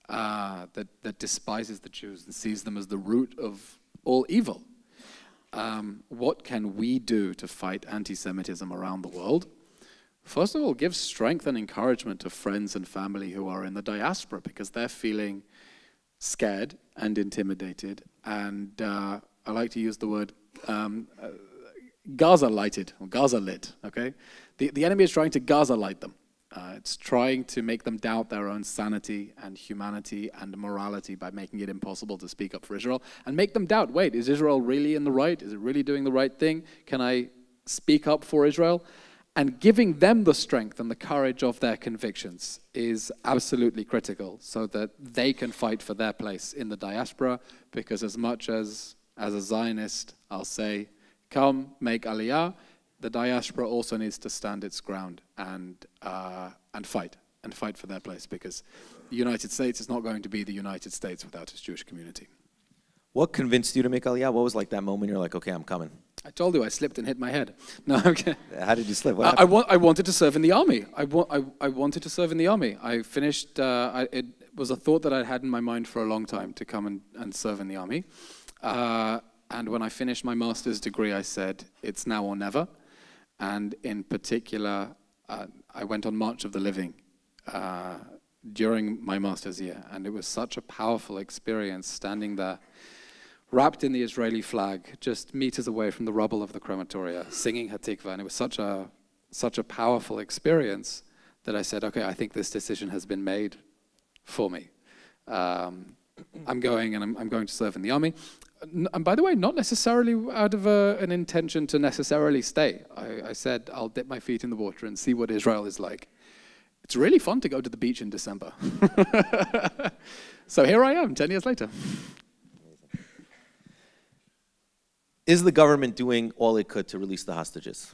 that despises the Jews and sees them as the root of all evil. What can we do to fight anti-Semitism around the world? First of all, give strength and encouragement to friends and family who are in the diaspora, because they're feeling scared and intimidated. And I like to use the word Gaza-lighted, or Gaza-lit, okay? The enemy is trying to Gaza-light them. It's trying to make them doubt their own sanity and humanity and morality by making it impossible to speak up for Israel, and make them doubt, wait, is Israel really in the right? Is it really doing the right thing? Can I speak up for Israel? And giving them the strength and the courage of their convictions is absolutely critical, so that they can fight for their place in the diaspora. Because as much as a Zionist, I'll say, come, make aliyah, the diaspora also needs to stand its ground and fight for their place, because the United States is not going to be the United States without its Jewish community. What convinced you to make aliyah? What was like that moment you're like, okay, I'm coming? I told you I slipped and hit my head. No, okay. How did you slip? I wanted to serve in the army. I wanted to serve in the army. I finished, it was a thought that I'd had in my mind for a long time, to come and serve in the army. And when I finished my master's degree, I said, it's now or never. And in particular, I went on March of the Living during my master's year. And it was such a powerful experience standing there, wrapped in the Israeli flag, just meters away from the rubble of the crematoria, singing Hatikva. And it was such a powerful experience that I said, okay, I think this decision has been made for me. I'm going, and I'm going to serve in the army. And by the way, not necessarily out of an intention to necessarily stay. I said, I'll dip my feet in the water and see what Israel is like. It's really fun to go to the beach in December. So here I am, 10 years later. Is the government doing all it could to release the hostages?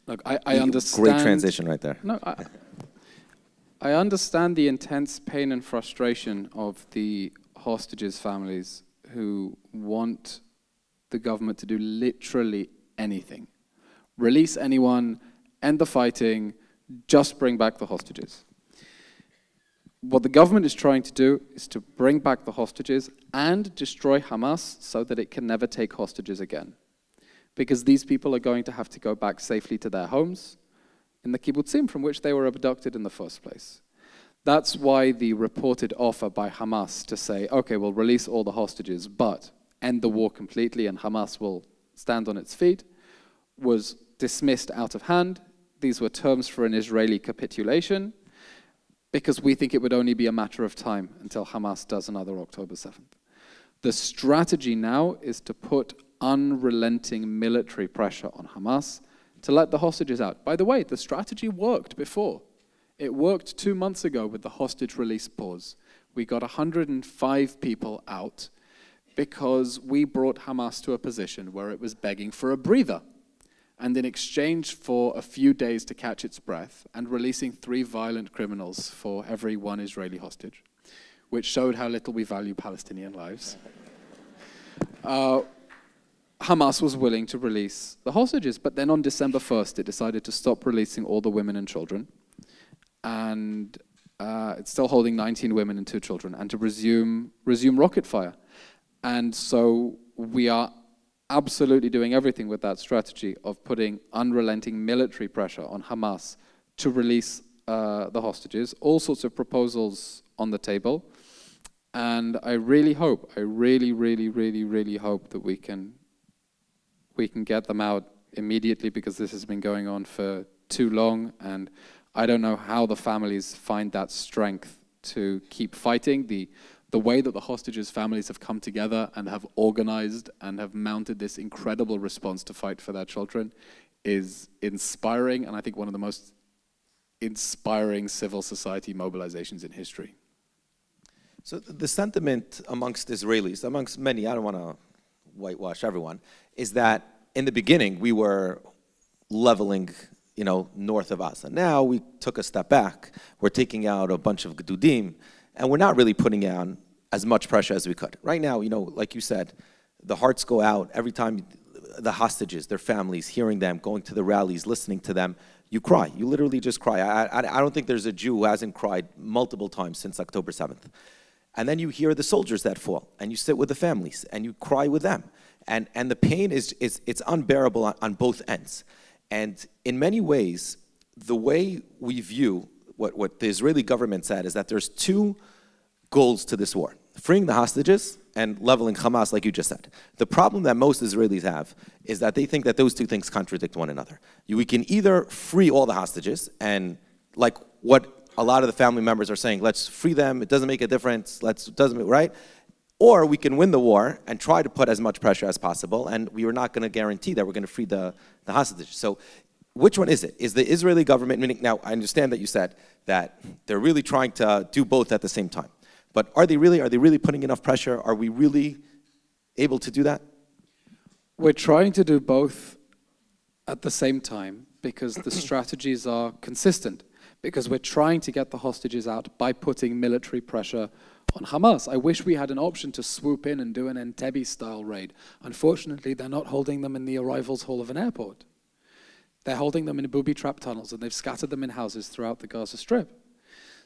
Look, I understand. Great transition right there. No, I understand the intense pain and frustration of the hostages' families who want the government to do literally anything. Release anyone, end the fighting, just bring back the hostages. What the government is trying to do is to bring back the hostages and destroy Hamas so that it can never take hostages again. Because these people are going to have to go back safely to their homes in the kibbutzim from which they were abducted in the first place. That's why the reported offer by Hamas to say, okay, we'll release all the hostages, but end the war completely and Hamas will stand on its feet, was dismissed out of hand. These were terms for an Israeli capitulation, because we think it would only be a matter of time until Hamas does another October 7th. The strategy now is to put unrelenting military pressure on Hamas to let the hostages out. By the way, the strategy worked before. It worked 2 months ago with the hostage release pause. We got 105 people out because we brought Hamas to a position where it was begging for a breather. And in exchange for a few days to catch its breath and releasing 3 violent criminals for every 1 Israeli hostage, which showed how little we value Palestinian lives, Hamas was willing to release the hostages. But then on December 1st, it decided to stop releasing all the women and children. And it's still holding 19 women and 2 children, and to resume rocket fire. And so we are absolutely doing everything with that strategy of putting unrelenting military pressure on Hamas to release the hostages. All sorts of proposals on the table. And I really hope, I really hope that we can get them out immediately, because this has been going on for too long, and I don't know how the families find that strength to keep fighting. The way that the hostages' families have come together and have organized and have mounted this incredible response to fight for their children is inspiring, and I think one of the most inspiring civil society mobilizations in history. So the sentiment amongst Israelis, amongst many, I don't want to whitewash everyone, is that in the beginning we were leveling, north of us. And now we took a step back. We're taking out a bunch of gedudim, and we're not really putting on as much pressure as we could. Right now, like you said, the hearts go out every time the hostages, their families, hearing them, going to the rallies, listening to them, you cry. You literally just cry. I don't think there's a Jew who hasn't cried multiple times since October 7th. And then you hear the soldiers that fall, and you sit with the families, and you cry with them. And the pain it's unbearable on both ends. And in many ways, the way we view what the Israeli government said is that there's two goals to this war: freeing the hostages and leveling Hamas, like you just said. The problem that most Israelis have is that they think that those two things contradict one another. We can either free all the hostages, and like what a lot of the family members are saying, let's free them, it doesn't make a difference, right? Or we can win the war and try to put as much pressure as possible, and we are not going to guarantee that we're going to free the hostages. So which one is it? Is the Israeli government, meaning, now I understand that you said that they're really trying to do both at the same time. But are they really putting enough pressure? Are we really able to do that? We're trying to do both at the same time because the strategies are consistent, because we're trying to get the hostages out by putting military pressure on Hamas. I wish we had an option to swoop in and do an Entebbe-style raid. Unfortunately, they're not holding them in the arrivals hall of an airport. They're holding them in booby-trap tunnels, and they've scattered them in houses throughout the Gaza Strip.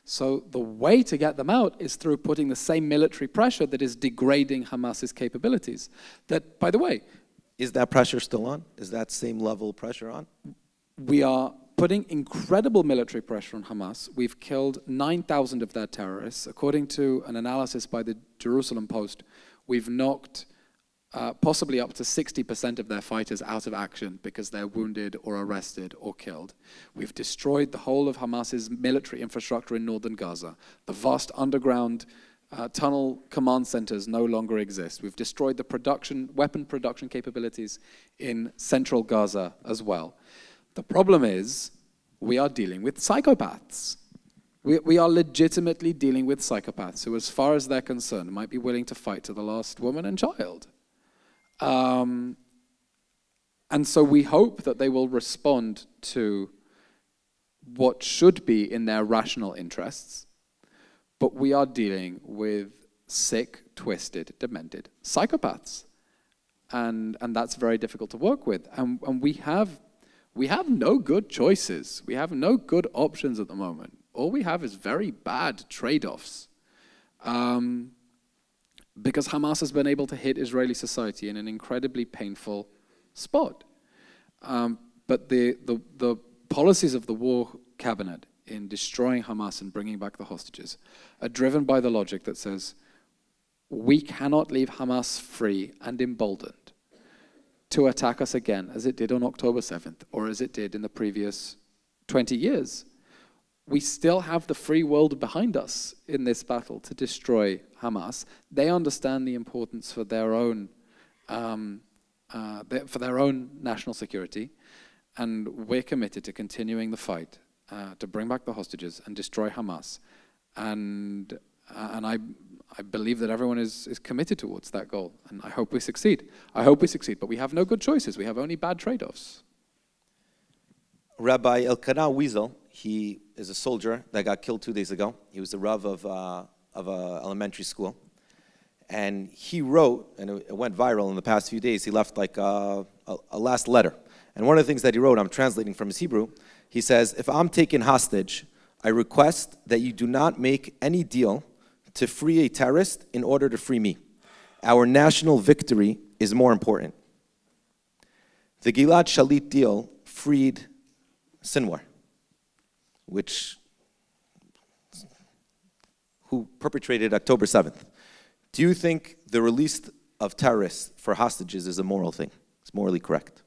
So the way to get them out is through putting the same military pressure that is degrading Hamas's capabilities. That, by the way... Is that pressure still on? Is that same level of pressure on? We are putting incredible military pressure on Hamas. We've killed 9,000 of their terrorists. According to an analysis by the Jerusalem Post, we've knocked possibly up to 60% of their fighters out of action because they're wounded or arrested or killed. We've destroyed the whole of Hamas's military infrastructure in northern Gaza. The vast underground tunnel command centers no longer exist. We've destroyed the weapon production capabilities in central Gaza as well. The problem is we are dealing with psychopaths. We are legitimately dealing with psychopaths who, as far as they're concerned, might be willing to fight to the last woman and child. And so we hope that they will respond to what should be in their rational interests, but we are dealing with sick, twisted, demented psychopaths. And that's very difficult to work with. And we have no good choices. We have no good options at the moment. All we have is very bad trade-offs. Because Hamas has been able to hit Israeli society in an incredibly painful spot. But the policies of the war cabinet in destroying Hamas and bringing back the hostages are driven by the logic that says, we cannot leave Hamas free and emboldened to attack us again as it did on October 7th or as it did in the previous 20 years. We still have the free world behind us in this battle to destroy Hamas. They understand the importance for their own national security, and we're committed to continuing the fight to bring back the hostages and destroy Hamas. And I believe that everyone is committed towards that goal, and I hope we succeed. I hope we succeed, but we have no good choices. We have only bad trade-offs. Rabbi Elkanah Wiesel, he is a soldier that got killed 2 days ago. He was the Rav of an elementary school. And he wrote, and it went viral in the past few days, he left like a last letter. And one of the things that he wrote, I'm translating from his Hebrew, he says, if I'm taken hostage, I request that you do not make any deal to free a terrorist in order to free me. Our national victory is more important. The Gilad Shalit deal freed Sinwar, who perpetrated October 7th. Do you think the release of terrorists for hostages is a moral thing? It's morally correct?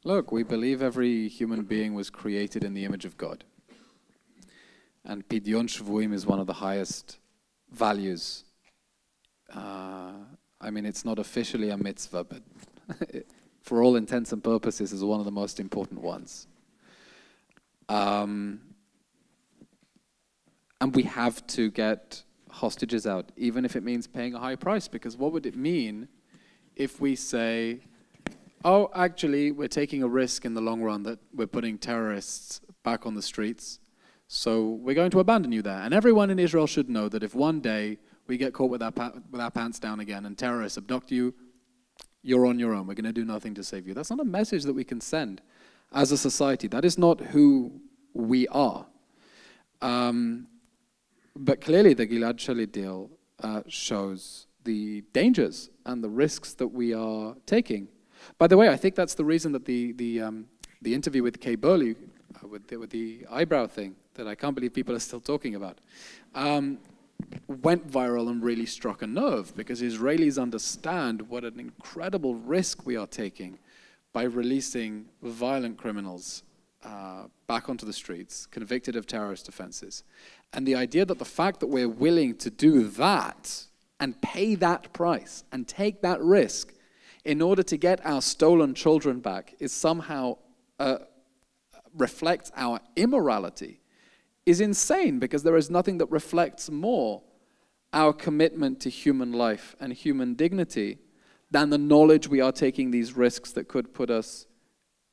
Look, we believe every human being was created in the image of God. And Pidyon Shvuim is one of the highest values. I mean, it's not officially a mitzvah, but for all intents and purposes is one of the most important ones. And we have to get hostages out, even if it means paying a high price, because what would it mean if we say, oh, actually, we're taking a risk in the long run that we're putting terrorists back on the streets, so we're going to abandon you there. And everyone in Israel should know that if one day we get caught with our pants down again and terrorists abduct you, you're on your own. We're going to do nothing to save you. That's not a message that we can send as a society. That is not who we are. But clearly the Gilad Shalit deal shows the dangers and the risks that we are taking. By the way, I think that's the reason that the interview with Kay Burley, with the eyebrow thing, that I can't believe people are still talking about, went viral and really struck a nerve, because Israelis understand what an incredible risk we are taking by releasing violent criminals back onto the streets, convicted of terrorist offenses. And the idea that the fact that we're willing to do that and pay that price and take that risk in order to get our stolen children back is somehow reflects our immorality is insane, because there is nothing that reflects more our commitment to human life and human dignity than the knowledge we are taking these risks that could put us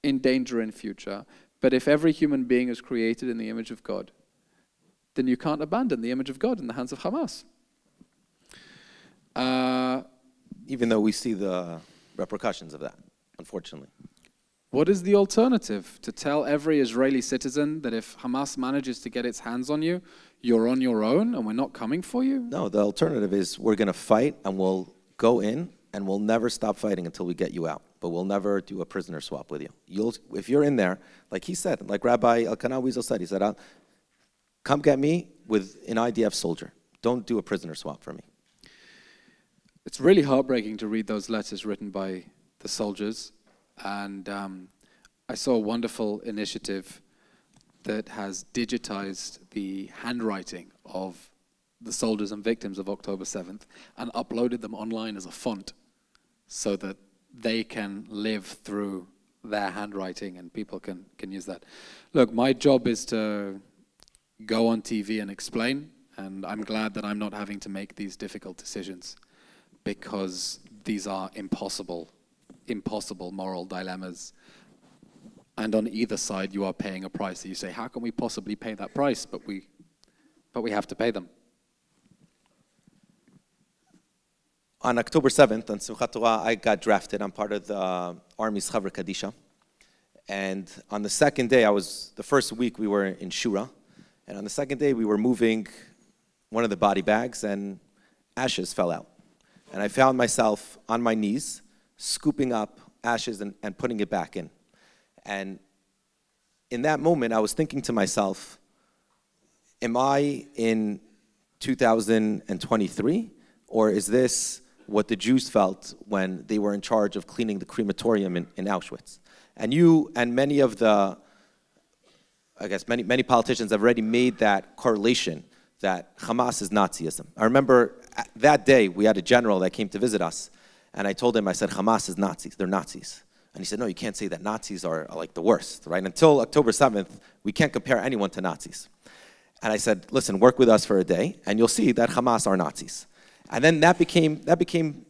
in danger in future. But if every human being is created in the image of God, then you can't abandon the image of God in the hands of Hamas. Even though we see the repercussions of that, unfortunately. What is the alternative? To tell every Israeli citizen that if Hamas manages to get its hands on you, you're on your own and we're not coming for you? No, the alternative is we're going to fight and we'll go in and we'll never stop fighting until we get you out. But we'll never do a prisoner swap with you. If you're in there, like he said, like Rabbi Elkanah Wiesel said, he said, come get me with an IDF soldier. Don't do a prisoner swap for me. It's really heartbreaking to read those letters written by the soldiers. And I saw a wonderful initiative that has digitized the handwriting of the soldiers and victims of October 7th and uploaded them online as a font so that they can live through their handwriting and people can use that. Look, my job is to go on TV and explain, and I'm glad that I'm not having to make these difficult decisions, because these are impossible moral dilemmas. And on either side, you are paying a price. So you say, how can we possibly pay that price? But we have to pay them. On October 7th, on Simchat Torah, I got drafted. I'm part of the Army's Chavra Kadisha. And on the second day, the first week we were in Shura. And on the second day, we were moving one of the body bags, and ashes fell out. And I found myself on my knees, scooping up ashes and putting it back in. And in that moment, I was thinking to myself, am I in 2023? Or is this what the Jews felt when they were in charge of cleaning the crematorium in Auschwitz? And you and many of the, I guess many politicians have already made that correlation that Hamas is Nazism. I remember that day we had a general that came to visit us, and I told him, I said, Hamas is Nazis, they're Nazis. And he said, no, you can't say that Nazis are like the worst, right? Until October 7th, we can't compare anyone to Nazis. And I said, listen, work with us for a day, and you'll see that Hamas are Nazis. And then that became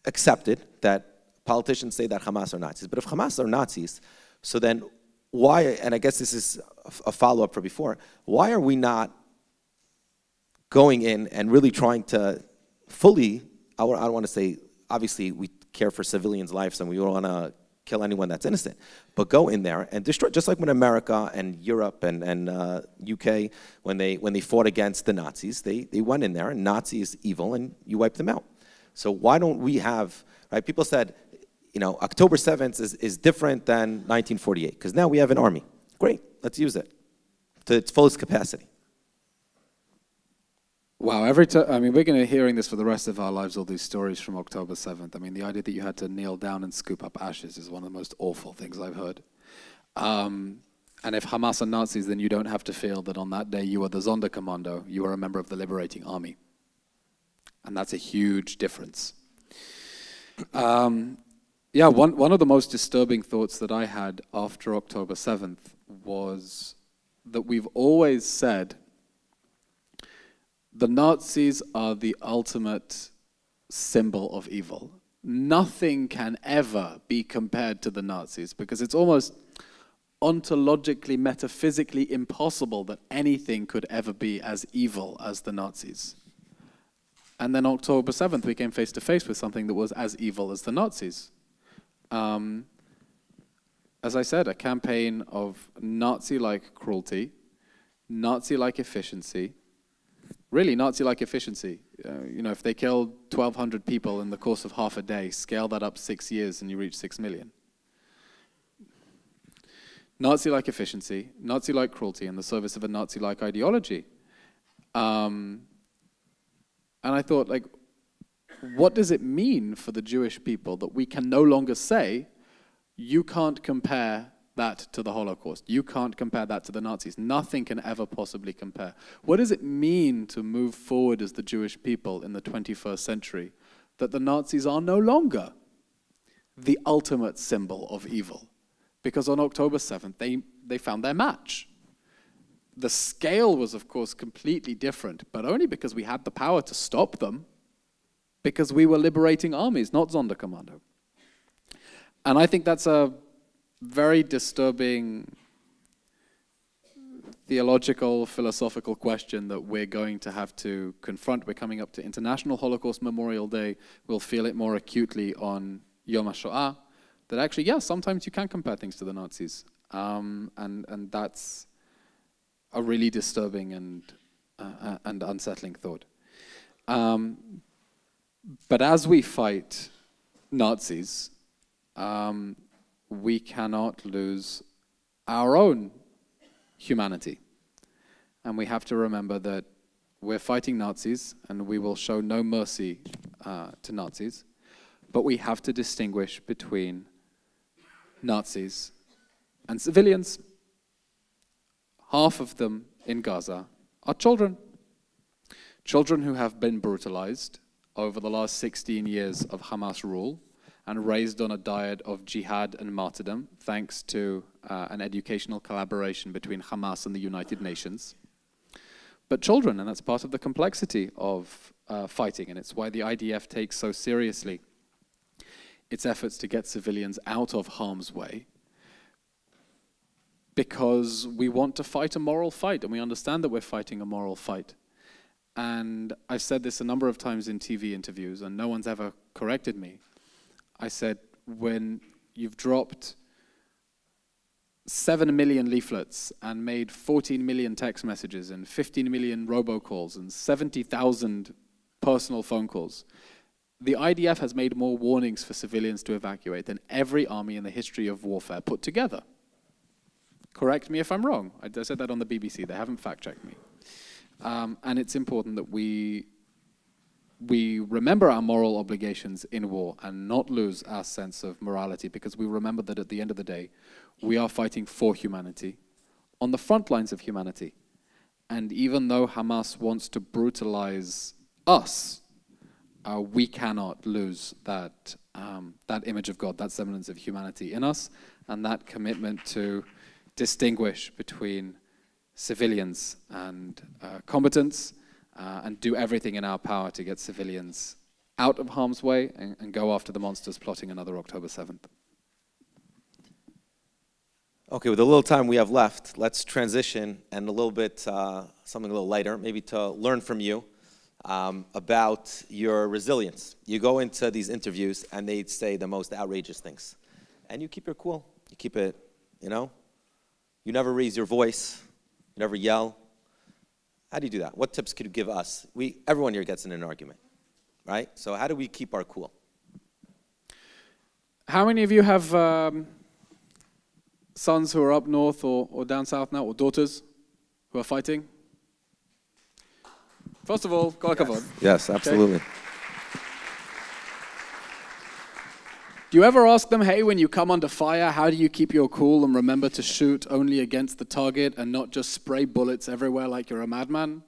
accepted, that politicians say that Hamas are Nazis. But if Hamas are Nazis, so then why, and I guess this is a follow-up for before, why are we not going in and really trying to fully, I don't want to say, obviously we care for civilians' lives and we don't want to kill anyone that's innocent, but go in there and destroy, just like when America and Europe and UK, when they fought against the Nazis, they went in there, and Nazi is evil, and you wipe them out. So why don't we have, right, people said, you know, October 7th is different than 1948, because now we have an army. Great, let's use it to its fullest capacity. Wow, every time, I mean, we're going to be hearing this for the rest of our lives, all these stories from October 7th. I mean, the idea that you had to kneel down and scoop up ashes is one of the most awful things I've heard. And if Hamas are Nazis, then you don't have to feel that on that day you were the Sonderkommando, you were a member of the liberating army. And that's a huge difference. Yeah, one of the most disturbing thoughts that I had after October 7th was that we've always said the Nazis are the ultimate symbol of evil. Nothing can ever be compared to the Nazis, because it's almost ontologically, metaphysically impossible that anything could ever be as evil as the Nazis. And then October 7th, we came face to face with something that was as evil as the Nazis. As I said, a campaign of Nazi-like cruelty, Nazi-like efficiency, really Nazi-like efficiency. You know, if they killed 1,200 people in the course of half a day, scale that up 6 years and you reach 6 million. Nazi-like efficiency, Nazi-like cruelty in the service of a Nazi-like ideology. And I thought, like, what does it mean for the Jewish people that we can no longer say, you can't compare that to the Holocaust. You can't compare that to the Nazis. Nothing can ever possibly compare. What does it mean to move forward as the Jewish people in the 21st century that the Nazis are no longer the ultimate symbol of evil? Because on October 7th, they found their match. The scale was, of course, completely different, but only because we had the power to stop them, because we were liberating armies, not Sonderkommando. And I think that's a very disturbing theological, philosophical question that we're going to have to confront. We're coming up to International Holocaust Memorial Day. We'll feel it more acutely on Yom HaShoah, that actually, yeah, sometimes you can compare things to the Nazis. And that's a really disturbing and unsettling thought. But as we fight Nazis, we cannot lose our own humanity. And we have to remember that we're fighting Nazis, and we will show no mercy to Nazis, but we have to distinguish between Nazis and civilians. Half of them in Gaza are children. Children who have been brutalized over the last 16 years of Hamas rule and raised on a diet of jihad and martyrdom, thanks to an educational collaboration between Hamas and the United Nations. But children, and that's part of the complexity of fighting, and it's why the IDF takes so seriously its efforts to get civilians out of harm's way, because we want to fight a moral fight, and we understand that we're fighting a moral fight. And I've said this a number of times in TV interviews, and no one's ever corrected me. I said, when you've dropped 7 million leaflets and made 14 million text messages and 15 million robocalls and 70,000 personal phone calls, the IDF has made more warnings for civilians to evacuate than every army in the history of warfare put together. Correct me if I'm wrong. I said that on the BBC. They haven't fact-checked me. And it's important that we remember our moral obligations in war and not lose our sense of morality, because we remember that at the end of the day, we are fighting for humanity, on the front lines of humanity. And even though Hamas wants to brutalize us, we cannot lose that image of God, that semblance of humanity in us, and that commitment to distinguish between civilians and combatants, and do everything in our power to get civilians out of harm's way and go after the monsters plotting another October 7th. Okay, with the little time we have left, let's transition and a little bit, something a little lighter, maybe to learn from you about your resilience. You go into these interviews and they say the most outrageous things. And you keep your cool. You keep it, you know? You never raise your voice. You never yell. How do you do that? What tips could you give us? Everyone here gets in an argument, right? So how do we keep our cool? How many of you have sons who are up north or down south now, or daughters who are fighting? First of all, kol hakavod. Yes, absolutely. Okay. Do you ever ask them, hey, when you come under fire, how do you keep your cool and remember to shoot only against the target and not just spray bullets everywhere like you're a madman?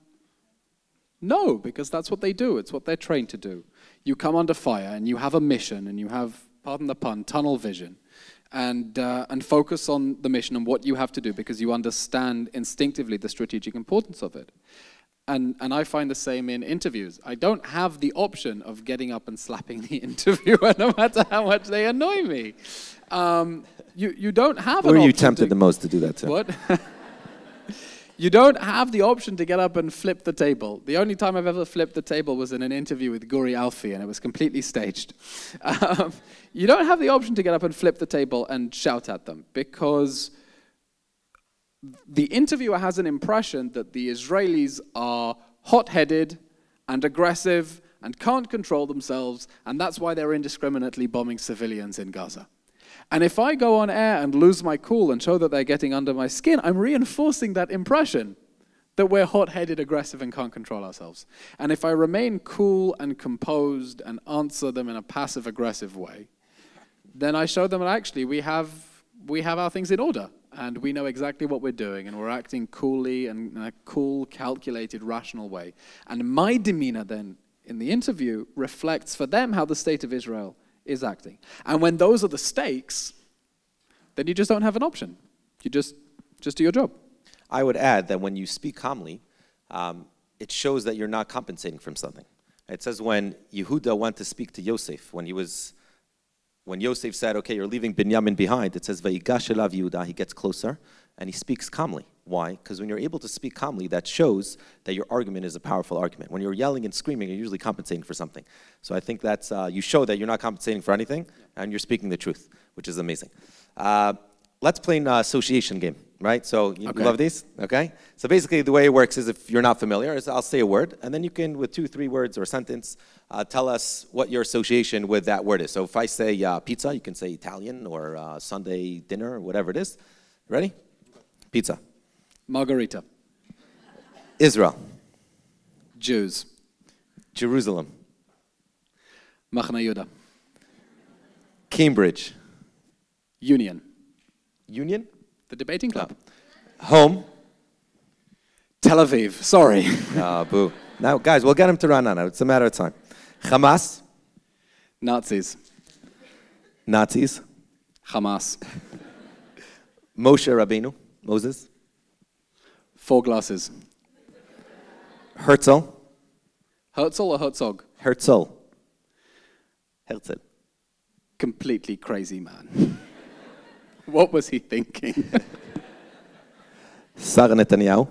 No, because that's what they do. It's what they're trained to do. You come under fire and you have a mission and you have, pardon the pun, tunnel vision, and focus on the mission and what you have to do, because you understand instinctively the strategic importance of it. And I find the same in interviews. I don't have the option of getting up and slapping the interviewer no matter how much they annoy me. You don't have an option. Where are you tempted the most to do that to? What? You don't have the option to get up and flip the table. The only time I've ever flipped the table was in an interview with Guri Alfi, and it was completely staged. You don't have the option to get up and flip the table and shout at them, because the interviewer has an impression that the Israelis are hot-headed and aggressive and can't control themselves, and that's why they're indiscriminately bombing civilians in Gaza. And if I go on air and lose my cool and show that they're getting under my skin, I'm reinforcing that impression that we're hot-headed, aggressive, and can't control ourselves. And if I remain cool and composed and answer them in a passive-aggressive way, then I show them that actually we have our things in order, and we know exactly what we're doing, and we're acting coolly and in a cool, calculated, rational way. And my demeanor then in the interview reflects for them how the state of Israel is acting. And when those are the stakes, then you just don't have an option. You just do your job. I would add that when you speak calmly, it shows that you're not compensating from something. It says when Yehuda went to speak to Yosef, when Yosef said, okay, you're leaving Binyamin behind, it says, Vayigash elav Yehuda, he gets closer, and he speaks calmly. Why? Because when you're able to speak calmly, that shows that your argument is a powerful argument. When you're yelling and screaming, you're usually compensating for something. So I think that's, you show that you're not compensating for anything, and you're speaking the truth, which is amazing. Let's play an association game, right? So you love these, okay? So basically the way it works is, if you're not familiar, is I'll say a word, and then you can, with 2, 3 words or a sentence, tell us what your association with that word is. So if I say pizza, you can say Italian or Sunday dinner or whatever it is. Ready? Pizza. Margarita. Israel. Jews. Jerusalem. Machna Yehuda. Cambridge. Union. Union? The debating club. Home. Tel Aviv. Sorry. Boo. Now, guys, we'll get him to Ranana. It's a matter of time. Hamas. Nazis. Nazis. Hamas. Moshe Rabbeinu. Moses. 4 glasses. Herzl. Herzl or Herzog? Herzl. Herzl. Completely crazy man. What was he thinking? Sarah Netanyahu.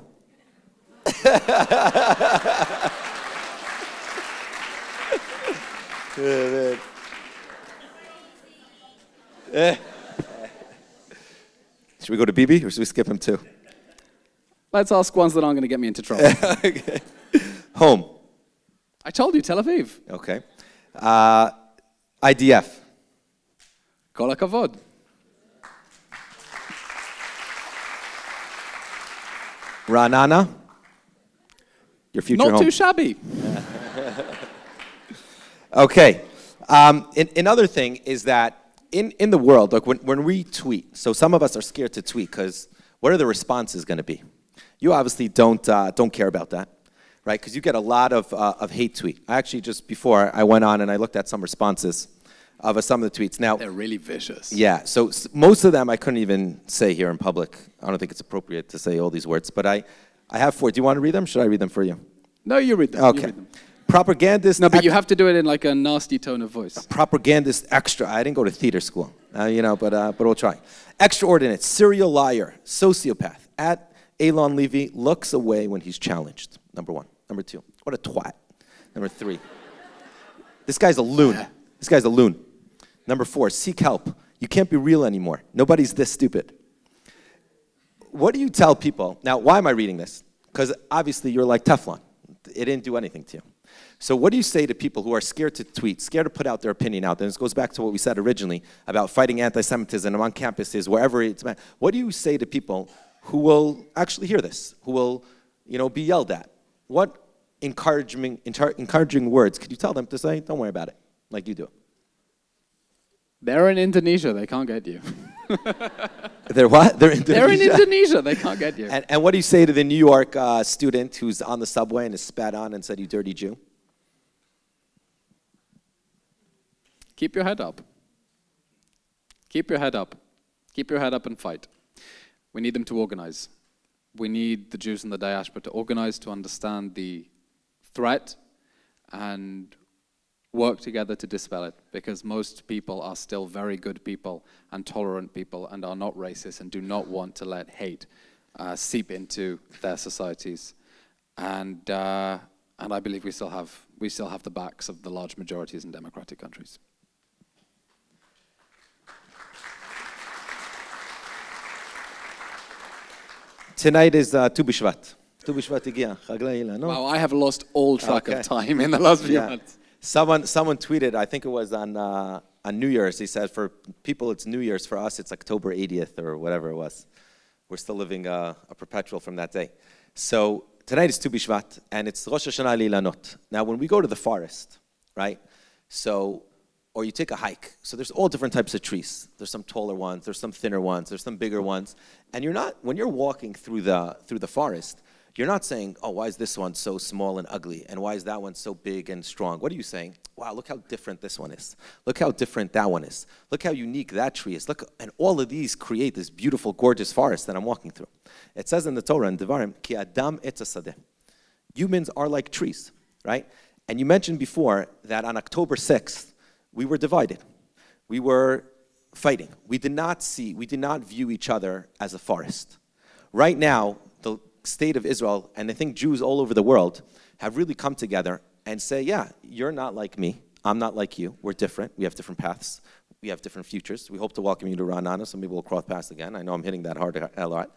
Should we go to Bibi, or should we skip him too? Let's ask ones that aren't going to get me into trouble. Okay. Home. I told you, Tel Aviv. Okay. IDF. Kol hakavod. Ranana. Your future home. Not too shabby. Okay. Another thing is that in the world, like when we tweet, so some of us are scared to tweet because what are the responses going to be? You obviously don't care about that, right? Because you get a lot of hate tweet. I actually just before I went on and I looked at some responses of some of the tweets. Now they're really vicious. Yeah. So most of them I couldn't even say here in public. I don't think it's appropriate to say all these words, but I have 4. Do you want to read them? Should I read them for you? No, you read them. Okay. You read them. Propagandist. No, but you have to do it in like a nasty tone of voice. Propagandist extra. I didn't go to theater school, but we'll try. Extraordinate, serial liar, sociopath. At Eylon Levy looks away when he's challenged. Number 1. Number 2. What a twat. Number 3. This guy's a loon. Yeah. This guy's a loon. Number 4. Seek help. You can't be real anymore. Nobody's this stupid. What do you tell people? Now, why am I reading this? Because obviously you're like Teflon. It didn't do anything to you. So what do you say to people who are scared to tweet, scared to put out their opinion out there? And this goes back to what we said originally about fighting anti-Semitism on campuses, wherever it's meant. What do you say to people who will actually hear this, who will, be yelled at? What encouraging words could you tell them to say, don't worry about it, like you do? They're in Indonesia. They can't get you. They're what? They're in Indonesia? They're in Indonesia. They can't get you. And what do you say to the New York student who's on the subway and is spat on and said, you dirty Jew? Keep your head up. Keep your head up. Keep your head up and fight. We need them to organize. We need the Jews in the diaspora to organize, to understand the threat and work together to dispel it, because most people are still very good people and tolerant people and are not racist and do not want to let hate seep into their societies, and I believe we still have the backs of the large majorities in democratic countries. Tonight is Tu B'Shvat. Tu B'Shvat הגיע, חגי אילן, no? Wow, I have lost all track of time in the last few months. Someone tweeted, I think it was on New Year's, he said, for people it's New Year's, for us it's October 80th or whatever it was. We're still living a perpetual from that day. So tonight is Tu B'Shvat, and it's Rosh Hashanah L'Ilanot. Now when we go to the forest, right, or you take a hike, so there's all different types of trees. There's some taller ones, there's some thinner ones, there's some bigger ones, and when you're walking through the forest, you're not saying, oh, why is this one so small and ugly? And why is that one so big and strong? What are you saying? Wow, look how different this one is. Look how different that one is. Look how unique that tree is. Look, and all of these create this beautiful, gorgeous forest that I'm walking through. It says in the Torah, in Devarim, Ki Adam Etz Hasadeh. Humans are like trees, right? And you mentioned before that on October 6th, we were divided. We were fighting. We did not view each other as a forest. Right now, the state of Israel, and I think Jews all over the world, have really come together and say, yeah, you're not like me, I'm not like you, we're different, we have different paths, we have different futures. We hope to welcome you to Ra'anana, so maybe we'll cross paths again. I know I'm hitting that hard a lot.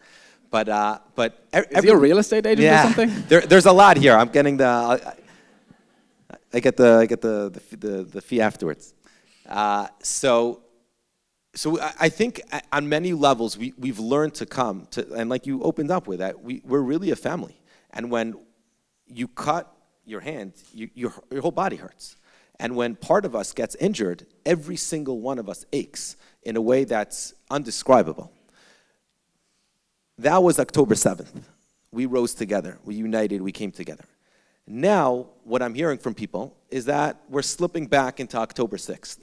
But is he a real estate agent or something? There's a lot here. I'm getting I get the fee afterwards. So I think on many levels we've learned to come to, and like you opened up with that, we're really a family. And when you cut your hand, your whole body hurts. And when part of us gets injured, every single one of us aches in a way that's undescribable. That was October 7th. We rose together, we united, we came together. Now, what I'm hearing from people is that we're slipping back into October 6th.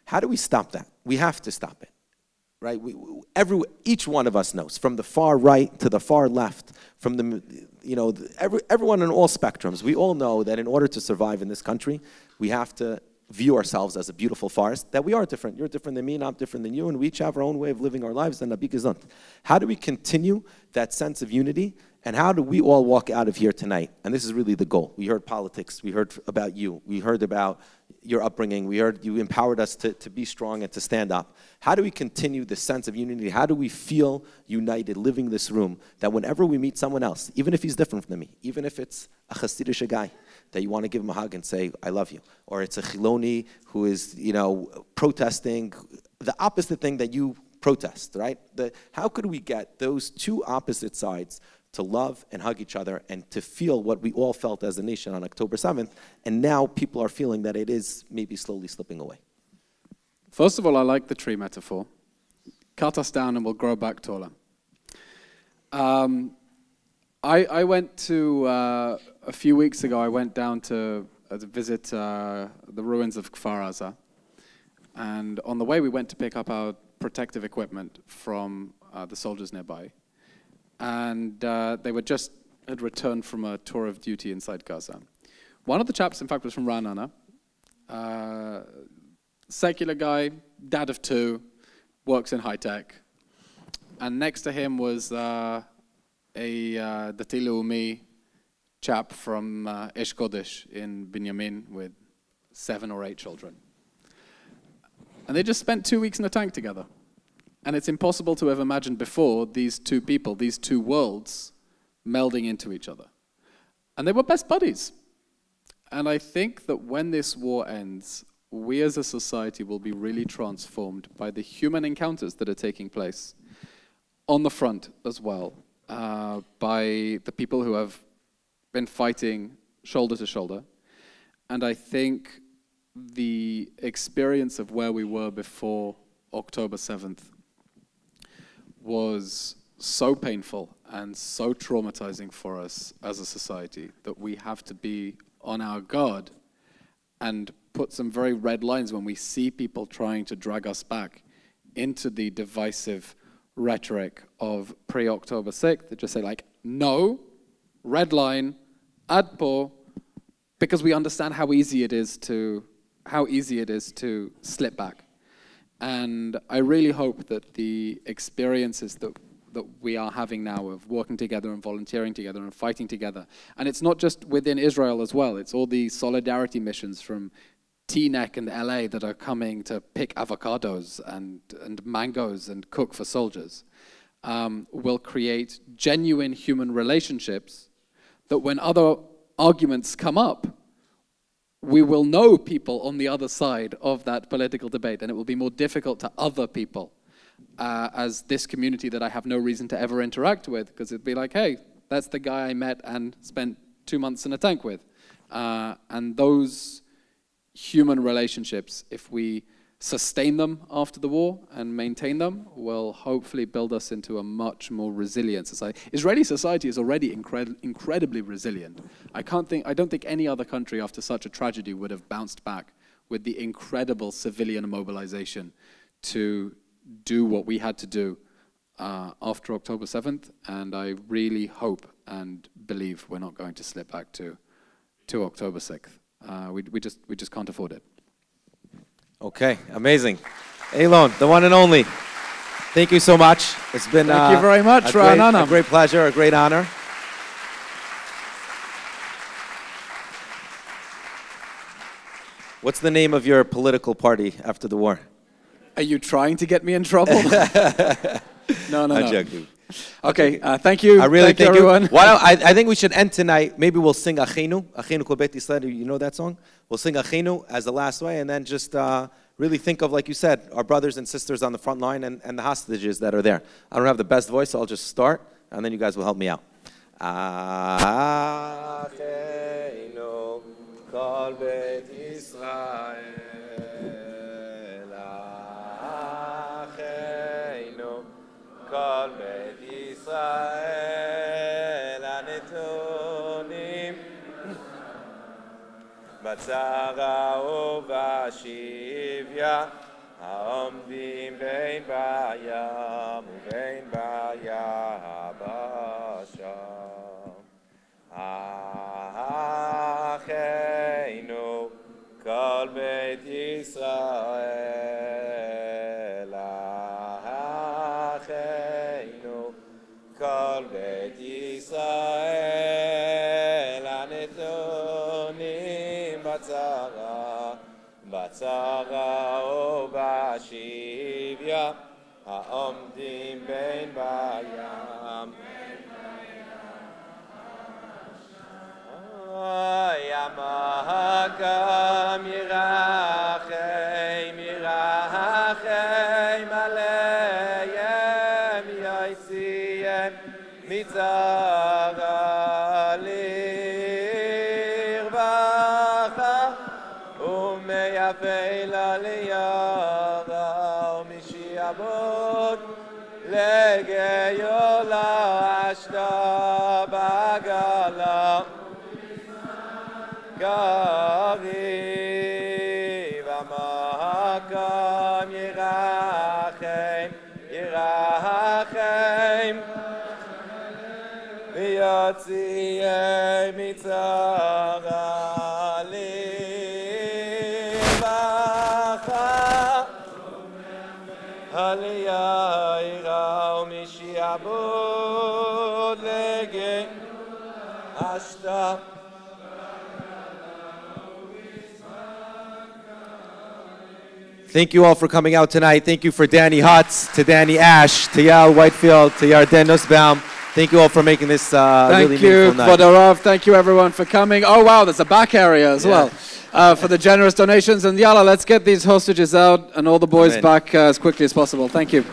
How do we stop that? We have to stop it, right? Each one of us knows, from the far right to the far left, from everyone on all spectrums, we all know that in order to survive in this country, we have to view ourselves as a beautiful forest, that we are different. You're different than me, and I'm different than you, and we each have our own way of living our lives, and nabi gesund. How do we continue that sense of unity, and how do we all walk out of here tonight? And this is really the goal. We heard politics, we heard about you, we heard about your upbringing, we heard you empowered us to be strong and to stand up. How do we continue this sense of unity? How do we feel united living this room, that whenever we meet someone else, even if he's different from me, even if it's a Hasidic guy, that you want to give him a hug and say, I love you. Or it's a Chiloni who is, protesting the opposite thing that you protest, right? How could we get those two opposite sides to love and hug each other and to feel what we all felt as a nation on October 7th, and now people are feeling that it is maybe slowly slipping away? First of all, I like the tree metaphor. Cut us down and we'll grow back taller. I went to, a few weeks ago, I went down to visit the ruins of Kfar Aza. And on the way, we went to pick up our protective equipment from the soldiers nearby. And they had returned from a tour of duty inside Gaza. One of the chaps, in fact, was from Ra'anana. Secular guy, dad of two, works in high tech. And next to him was a Dati Leumi chap from Esh Kodesh in Binyamin with 7 or 8 children. And they just spent 2 weeks in a tank together. And it's impossible to have imagined before these two people, these two worlds, melding into each other. And they were best buddies. And I think that when this war ends, we as a society will be really transformed by the human encounters that are taking place on the front as well, by the people who have been fighting shoulder to shoulder. And I think the experience of where we were before October 7th was so painful and so traumatizing for us as a society that we have to be on our guard and put some very red lines when we see people trying to drag us back into the divisive rhetoric of pre-October 6th that just say like, no, red line, ad po, because we understand how easy it is to slip back. And I really hope that the experiences that that we are having now of working together and volunteering together and fighting together. And it's not just within Israel as well. It's all the solidarity missions from Teaneck and LA that are coming to pick avocados and mangoes and cook for soldiers. Will create genuine human relationships that when other arguments come up, we will know people on the other side of that political debate, and it will be more difficult to other people as this community that I have no reason to ever interact with, because it'd be like, hey, that's the guy I met and spent 2 months in a tank with. And those human relationships, if we sustain them after the war and maintain them, will hopefully build us into a much more resilient society. Israeli society is already incredibly resilient. I don't think any other country after such a tragedy would have bounced back with the incredible civilian mobilization to do what we had to do after October 7th, and I really hope and believe we're not going to slip back to October 6th. We just can't afford it. Okay, amazing. Eylon, the one and only. Thank you so much. It's been thank you very much, a great pleasure, a great honor. What's the name of your political party after the war? Are you trying to get me in trouble? No. Okay, thank you. I really thank you, everyone. I think we should end tonight. Maybe we'll sing Achinu Kol Bet Yisrael. You know that song? We'll sing Achinu as the last way, and then just really think of, like you said, our brothers and sisters on the front line and the hostages that are there. I don't have the best voice, so I'll just start, and then you guys will help me out. Achinu Kol Bet Yisrael. Kol Bet Yisrael הנתונים בצרה ובשביה העומדים בין בים ובין ביבשה אחינו כל בית ישראל אחינו כל בית ישראל הנתונים בצרה ובשביה העומדים בין בים ימקם ירחם עליהם יוציאם מצרה לרווחה ומייפל עלייה ומשעבוד לגאולה אשתה בגלה קריב המקום ירחם ויוציאם מצרה לרווחה עלייה יראה ומשעבוד לגאולה אשתה Thank you all for coming out tonight. Thank you for Danny Hutz, to Danny Ash, to Yael Whitefield, to Yarden Nussbaum. Thank you all for making this really meaningful night. Thank you, Rav. Thank you, everyone, for coming. Oh, wow, there's a back area as well for the generous donations. And Yalla, let's get these hostages out and all the boys back as quickly as possible. Thank you.